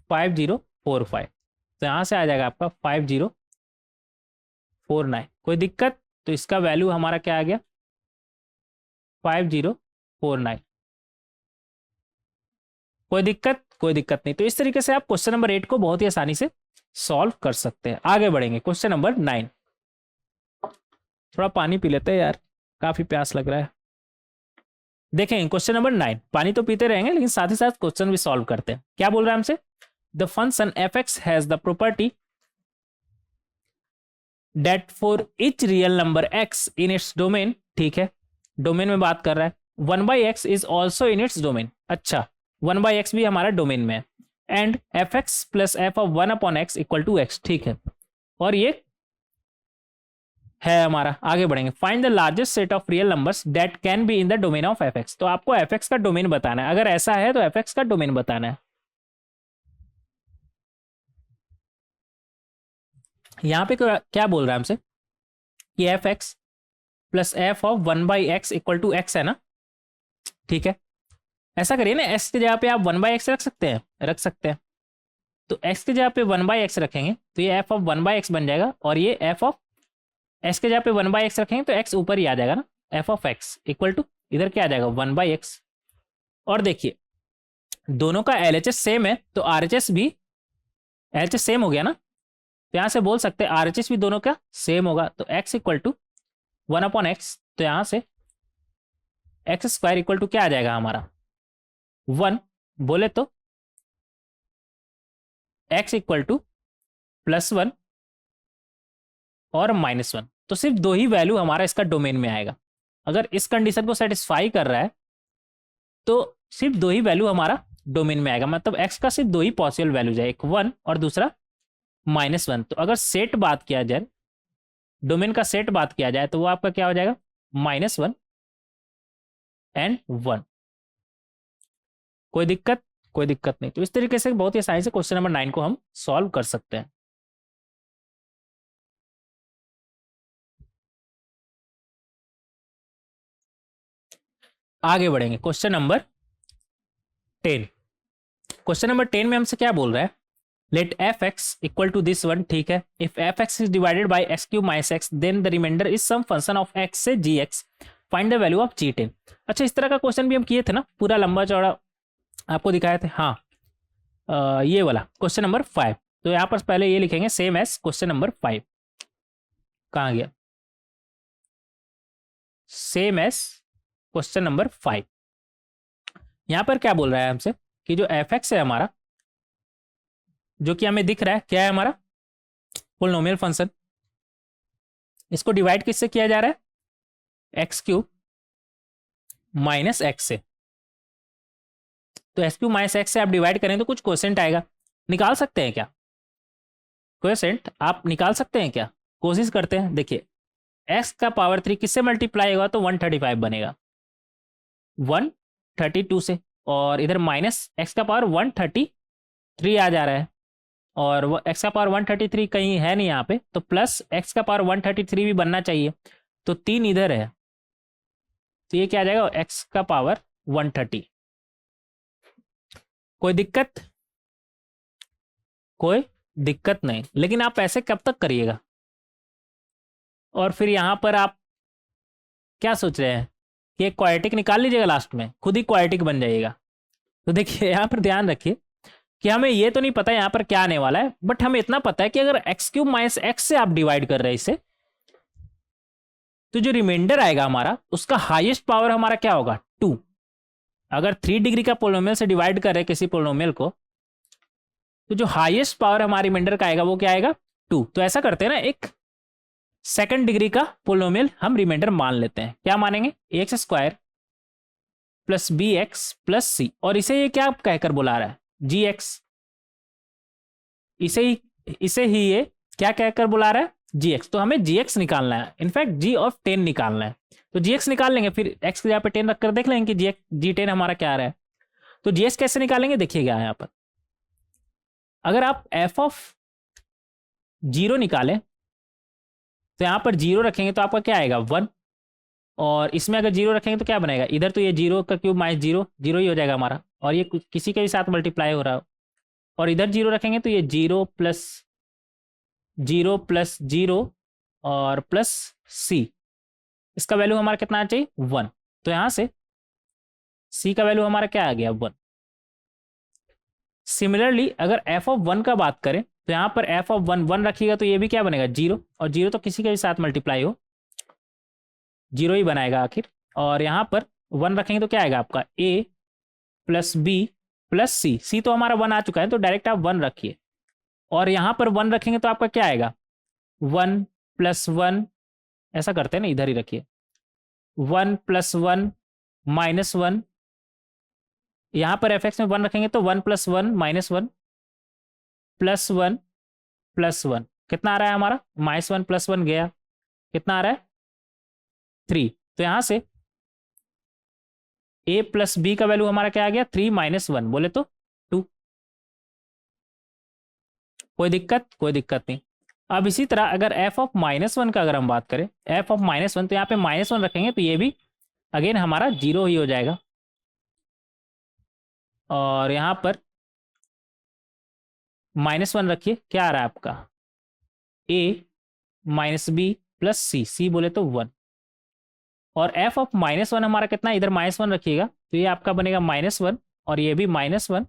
5045। तो यहां से आ जाएगा आपका 5049। कोई दिक्कत, तो इसका वैल्यू हमारा क्या आ गया 5049। कोई दिक्कत, कोई दिक्कत नहीं। तो इस तरीके से आप क्वेश्चन नंबर 8 को बहुत ही आसानी से सॉल्व कर सकते हैं। आगे बढ़ेंगे क्वेश्चन नंबर 9। थोड़ा पानी पी लेते हैं यार, काफी प्यास लग रहा है। देखेंगे क्वेश्चन नंबर 9, पानी तो पीते रहेंगे लेकिन साथ ही साथ क्वेश्चन भी सॉल्व करते हैं। क्या बोल रहा है हमसे, the function f(x) has the property that for each real number x in its domain. ठीक है, डोमेन में बात कर रहा है। 1/x is also in its domain. अच्छा, 1/x भी हमारा डोमेन में है। And f(x + f(1/x) = x। ठीक है, और ये है हमारा। आगे बढ़ेंगे, find the largest set of real numbers that can be in the domain of f(x). तो आपको f(x) का डोमेन बताना है। अगर ऐसा है तो f(x) का डोमेन बताना है। यहां पे क्या बोल रहा है हमसे कि f(x + f(1/x) = x है ना। ठीक है, ऐसा करिए ना, x की जगह पे आप 1/x रख सकते हैं, रख सकते हैं। तो x की जगह पे 1/x रखेंगे तो ये f(1/x) बन जाएगा, और ये x के जगह पे 1/x रखेंगे तो x ऊपर ही आ जाएगा ना। f(x) = इधर क्या आ जाएगा 1/x। और देखिए दोनों का LHS सेम है, तो RHS भी LHS सेम हो गया ना। तो यहां से बोल सकते हैं RHS भी दोनों का सेम होगा। तो x = 1/x, तो यहां से x² = क्या आ जाएगा हमारा 1। बोले तो x = +1 और -1। तो सिर्फ दो ही वैल्यू हमारा इसका डोमेन में आएगा। अगर इस कंडीशन को सेटिस्फाई कर रहा है तो सिर्फ दो ही वैल्यू हमारा डोमेन में आएगा, मतलब एक्स का सिर्फ दो ही पॉसिबल वैल्यूज है, एक 1 और दूसरा -1। तो अगर सेट बात किया जाए, डोमेन का सेट बात किया जाए, तो वो आपका क्या हो जाएगा, -1 एंड 1। कोई दिक्कत? कोई दिक्कत नहीं। तो इस तरीके से बहुत ही आसानी से क्वेश्चन नंबर 9 को हम सॉल्व कर सकते हैं। आगे बढ़ेंगे, क्वेश्चन नंबर 10। क्वेश्चन नंबर 10 में हमसे क्या बोल रहा है, let f x equal to this one, ठीक है। If f x is divided by x cube minus x, then the remainder is some function of x say g x, find the value of G10। अच्छा, इस तरह का question भी हम किए थे ना, पूरा लंबा चौड़ा आपको दिखाए थे। हाँ, ये वाला क्वेश्चन नंबर 5। तो यहाँ पर पहले ये लिखेंगे सेम एज क्वेश्चन नंबर 5। कहाँ गया, सेम एज क्वेश्चन नंबर 5। यहाँ पर क्या बोल रहा है हमसे कि जो एफ एक्स है हमारा, जो कि हमें दिख रहा है क्या है हमारा, पोलिनोमियल फंक्शन, इसको डिवाइड किससे किया जा रहा है, एक्स क्यूब माइनस एक्स से। तो एक्स क्यूब माइनस एक्स से आप डिवाइड करें तो कुछ क्वोशेंट आएगा, निकाल सकते हैं क्या, क्वोशेंट आप निकाल सकते हैं क्या, कोशिश करते हैं। देखिए, एक्स का पावर 3 किससे मल्टीप्लाई होगा, तो 135 बनेगा 132 से, और इधर माइनस एक्स का पावर 133 आ जा रहा है, और एक्स का पावर 133 कहीं है नहीं यहाँ पे, तो प्लस एक्स का पावर 133 भी बनना चाहिए, तो 3 इधर है, तो ये क्या आ जाएगा, एक्स का पावर 130। कोई दिक्कत? कोई दिक्कत नहीं। लेकिन आप ऐसे कब तक करिएगा, और फिर यहाँ पर आप क्या सोच रहे हैं कि एक क्वाड्रेटिक निकाल लीजिएगा, लास्ट में खुद ही क्वाड्रेटिक बन जाइएगा। तो देखिए, यहाँ पर ध्यान रखिए कि हमें ये तो नहीं पता यहाँ पर क्या आने वाला है, बट हमें इतना पता है कि अगर एक्स क्यूब माइनस एक्स से आप डिवाइड कर रहे हैं इसे, तो जो रिमाइंडर आएगा हमारा, उसका हाईएस्ट पावर हमारा क्या होगा, 2। अगर 3 डिग्री का पोलिनोमियल से डिवाइड कर रहे हैं किसी पोलिनोमियल को, तो जो हाईएस्ट पावर हमारे रिमाइंडर का आएगा वो क्या आएगा, 2। तो ऐसा करते हैं ना, एक सेकंड डिग्री का पोलिनोमियल हम रिमाइंडर मान लेते हैं। क्या मानेंगे, x square plus b x plus c, और इसे ये क्या कहकर बुला रहा है, जी एक्स। इसे ही ये क्या कहकर बुला रहा है, जी एक्स। तो हमें जी एक्स निकालना है, इनफैक्ट जी ऑफ 10 निकालना है। तो जी एक्स निकाल लेंगे, फिर एक्स के यहाँ पे 10 रखकर देख लेंगे कि जी10 हमारा क्या आ रहा है। तो जी एक्स कैसे निकालेंगे, देखिएगा यहाँ पर, अगर आप एफ ऑफ 0 निकालें, तो यहाँ पर 0 रखेंगे तो आपका क्या आएगा, 1। और इसमें अगर 0 रखेंगे तो क्या बनेगा, इधर तो ये 0 का क्यूब माइनस 0, 0 ही हो जाएगा हमारा, और ये किसी के भी साथ मल्टीप्लाई हो रहा हो। और इधर 0 रखेंगे तो ये 0 प्लस 0 प्लस 0 और प्लस सी, इसका वैल्यू हमारा कितना आना चाहिए, 1। तो यहाँ से सी का वैल्यू हमारा क्या आ गया, 1। सिमिलरली अगर एफ ऑफ 1 का बात करें, तो यहाँ पर एफ ऑफ 1 रखिएगा तो ये भी क्या बनेगा, 0, और 0 तो किसी के भी साथ मल्टीप्लाई हो, 0 ही बनाएगा आखिर। और यहाँ पर 1 रखेंगे तो क्या आएगा आपका, ए प्लस बी प्लस सी, सी तो हमारा 1 आ चुका है, तो डायरेक्ट आप 1 रखिए। और यहाँ पर 1 रखेंगे तो आपका क्या आएगा, 1 प्लस 1, ऐसा करते हैं ना, इधर ही रखिए, 1 प्लस 1 माइनस 1। यहाँ पर एफ एक्स में 1 रखेंगे तो 1 प्लस 1 माइनस 1 प्लस 1 प्लस 1, कितना आ रहा है हमारा, -1 प्लस 1 गया, कितना आ रहा है, 3। तो यहाँ से a प्लस बी का वैल्यू हमारा क्या आ गया, 3 माइनस 1, बोले तो 2। कोई दिक्कत? कोई दिक्कत नहीं। अब इसी तरह अगर f ऑफ -1 का अगर हम बात करें, f ऑफ -1, तो यहाँ पे -1 रखेंगे तो ये भी अगेन हमारा 0 ही हो जाएगा। और यहाँ पर -1 रखिए, क्या आ रहा है आपका, a माइनस बी प्लस सी, सी बोले तो 1। और f ऑफ -1 हमारा कितना, इधर -1 रखिएगा तो ये आपका बनेगा -1, और ये भी -1,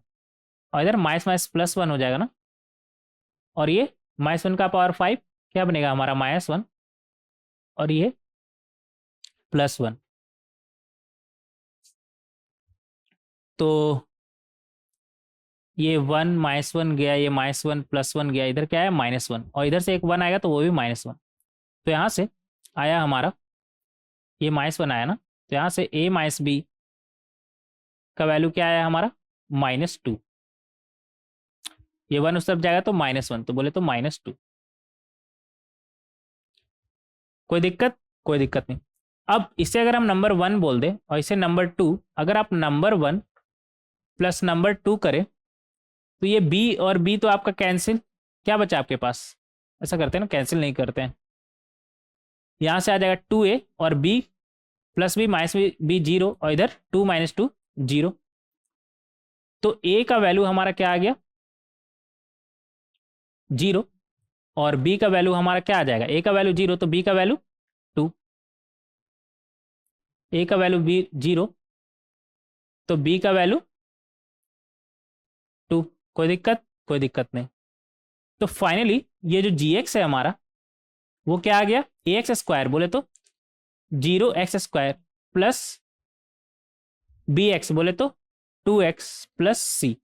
और इधर माइनस माइनस प्लस 1 हो जाएगा ना, और ये -1 का पावर 5 क्या बनेगा हमारा, -1, और ये +1। तो ये 1 -1 गया, ये -1 +1 गया, इधर क्या है, -1, और इधर से एक 1 आएगा तो वो भी -1। तो यहाँ से आया हमारा, ये -1 आया ना, तो यहाँ से a माइनस बी का वैल्यू क्या आया हमारा, -2, ये 1 उस तरफ जाएगा तो -1, तो बोले तो -2। कोई दिक्कत? कोई दिक्कत नहीं। अब इसे अगर हम नंबर 1 बोल दें और इसे नंबर 2, अगर आप नंबर 1 प्लस नंबर 2 करें तो ये b और b तो आपका कैंसिल, क्या बचा आपके पास? ऐसा करते हैं ना, कैंसिल नहीं करते हैं। यहाँ से आ जाएगा 2a और b plus b minus b 0 और इधर 2 - 2 0। तो a का वैल्यू हमारा क्या आ गया? 0 और b का वैल्यू हमारा क्या आ जाएगा? a का वैल्यू 0 तो b का वैल्यू 2, a का वैल्यू b 0 तो b का वैल्यू 2। कोई दिक्कत? कोई दिक्कत नहीं। तो फाइनली ये जो gx है हमारा वो क्या आ गया? ax स्क्वायर बोले तो 0x² प्लस bx बोले तो 2x प्लस c।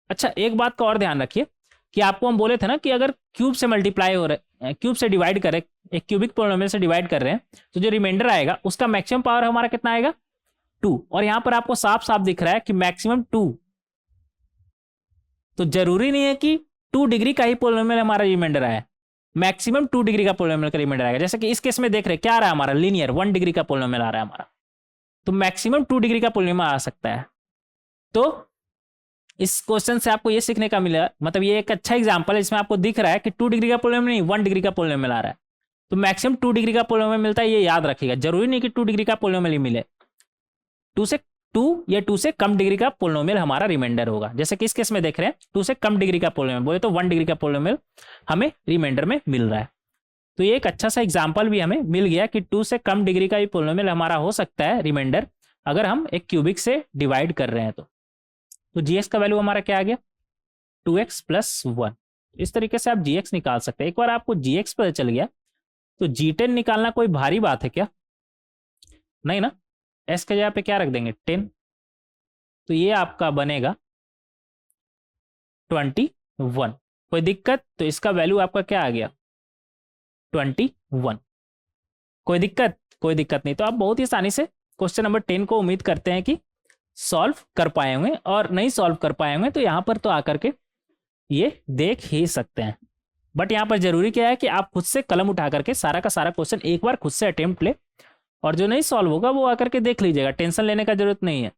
अच्छा, एक बात का और ध्यान रखिए कि आपको हम बोले थे ना कि अगर क्यूब से मल्टीप्लाई हो रहे, क्यूब से डिवाइड करें, एक क्यूबिक पोलिनोमियल से डिवाइड कर रहे हैं, तो जो रिमाइंडर आएगा उसका मैक्सिमम पावर हमारा कितना आएगा? 2। और यहां पर आपको साफ साफ दिख रहा है कि मैक्सिमम 2, तो जरूरी नहीं है कि 2 डिग्री का ही पोलिनोमियल हमारा रिमाइंडर आया, मैक्सिमम 2 डिग्री का पोलिनोमियल का रिमाइंडर आएगा। जैसे कि इस केस में देख रहे हैं क्या आ रहा है हमारा? लीनियर 1 डिग्री का पोलिनोमियल आ रहा है हमारा, तो मैक्सिमम 2 डिग्री का पोलिनोमियल आ सकता है। तो इस क्वेश्चन से आपको ये सीखने का मिला, मतलब ये एक अच्छा एग्जांपल है इसमें आपको दिख रहा है कि 2 डिग्री का पोलिनोमियल नहीं, 1 डिग्री का पोलिनोमियल आ रहा है। तो मैक्सिमम 2 डिग्री का पोलिनोमियल मिलता है, ये याद रखिएगा। जरूरी नहीं कि 2 डिग्री का पोलिनोमियल ही मिले, 2 या 2 से कम डिग्री का पोलिनोमियल हमारा रिमाइंडर होगा। जैसे कि इस केस में देख रहे हैं 2 से कम डिग्री का पोलिनोमियल बोले तो 1 डिग्री का पोलिनोमियल हमें रिमाइंडर में मिल रहा है। तो ये एक अच्छा सा एग्जाम्पल भी हमें मिल गया कि 2 से कम डिग्री का भी पोलिनोमियल हमारा हो सकता है रिमाइंडर, अगर हम एक क्यूबिक से डिवाइड कर रहे हैं। तो जीएक्स का वैल्यू हमारा क्या आ गया? 2x plus 1। इस तरीके से आप जीएक्स निकाल सकते हैं। एक बार आपको जीएक्स पता चल गया तो जी10 निकालना कोई भारी बात है क्या? नहीं ना। एस के जगह पे क्या रख देंगे? 10। तो ये आपका बनेगा 21। कोई दिक्कत? तो इसका वैल्यू आपका क्या आ गया? 21। कोई दिक्कत? कोई दिक्कत नहीं। तो आप बहुत ही आसानी से क्वेश्चन नंबर 10 को उम्मीद करते हैं कि सॉल्व कर पाए होंगे, और नहीं सॉल्व कर पाए होंगे तो यहाँ पर तो आकर के ये देख ही सकते हैं। बट यहाँ पर जरूरी क्या है कि आप खुद से कलम उठा करके सारा का सारा क्वेश्चन एक बार खुद से अटेम्प्ट ले, और जो नहीं सॉल्व होगा वो आकर के देख लीजिएगा, टेंशन लेने का जरूरत नहीं है।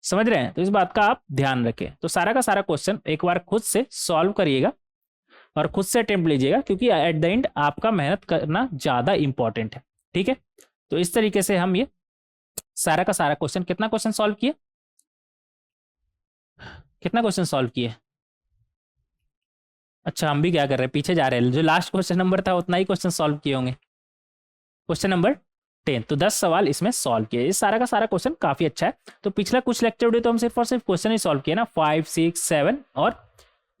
समझ रहे हैं? तो इस बात का आप ध्यान रखें। तो सारा का सारा क्वेश्चन एक बार खुद से सॉल्व करिएगा और खुद से अटेम्प्ट लीजिएगा, क्योंकि एट द एंड आपका मेहनत करना ज्यादा इंपॉर्टेंट है। ठीक है, तो इस तरीके से हम ये सारा का सारा क्वेश्चन, कितना क्वेश्चन सॉल्व किए? कितना क्वेश्चन सॉल्व किए? अच्छा, हम भी क्या कर रहे हैं, पीछे जा रहे हैं। जो लास्ट क्वेश्चन नंबर था उतना ही क्वेश्चन सॉल्व किए होंगे। क्वेश्चन नंबर 10, तो 10 सवाल इसमें सॉल्व किए। इस सारा का सारा क्वेश्चन काफी अच्छा है। तो पिछला कुछ लेक्चर वीडियो तो हम सिर्फ और सिर्फ क्वेश्चन ही सॉल्व किए ना, 5, 6, 7 और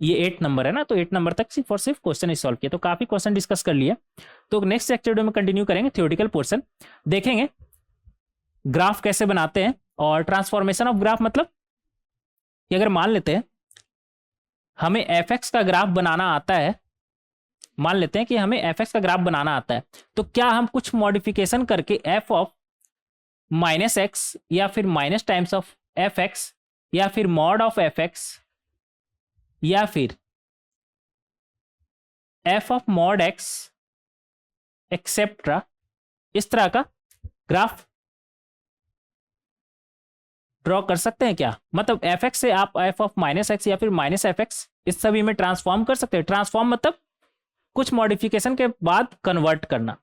ये 8 नंबर है ना, तो 8 नंबर तक सिर्फ और सिर्फ क्वेश्चन ही सॉल्व किए। तो काफी क्वेश्चन डिस्कस कर लिए। तो नेक्स्ट लेक्चर वीडियो में कंटिन्यू करेंगे, थ्योरेटिकल पोर्शन देखेंगे, ग्राफ कैसे बनाते हैं, और ट्रांसफॉर्मेशन ऑफ ग्राफ, मतलब कि अगर मान लेते हैं हमें fx का ग्राफ बनाना आता है, मान लेते हैं कि हमें fx का ग्राफ बनाना आता है, तो क्या हम कुछ मॉडिफिकेशन करके f ऑफ -x या फिर माइनस टाइम्स ऑफ fx या फिर मॉड ऑफ fx या फिर f of mod x et cetera, इस तरह का ग्राफ ड्रॉ कर सकते हैं क्या? मतलब fx से आप f ऑफ -x या फिर -fx इस सभी में ट्रांसफॉर्म कर सकते हैं। ट्रांसफॉर्म मतलब कुछ मॉडिफिकेशन के बाद कन्वर्ट करना,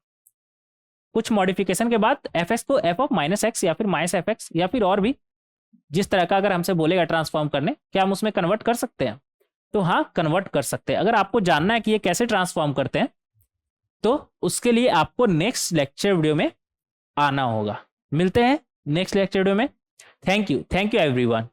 कुछ मॉडिफिकेशन के बाद fx को f ऑफ -x या फिर -fx या फिर और भी जिस तरह का अगर हमसे बोलेगा ट्रांसफॉर्म करने, क्या हम उसमें कन्वर्ट कर सकते हैं? तो हाँ, कन्वर्ट कर सकते हैं। अगर आपको जानना है कि ये कैसे ट्रांसफॉर्म करते हैं तो उसके लिए आपको नेक्स्ट लेक्चर वीडियो में आना होगा। मिलते हैं नेक्स्ट लेक्चर वीडियो में। Thank you everyone.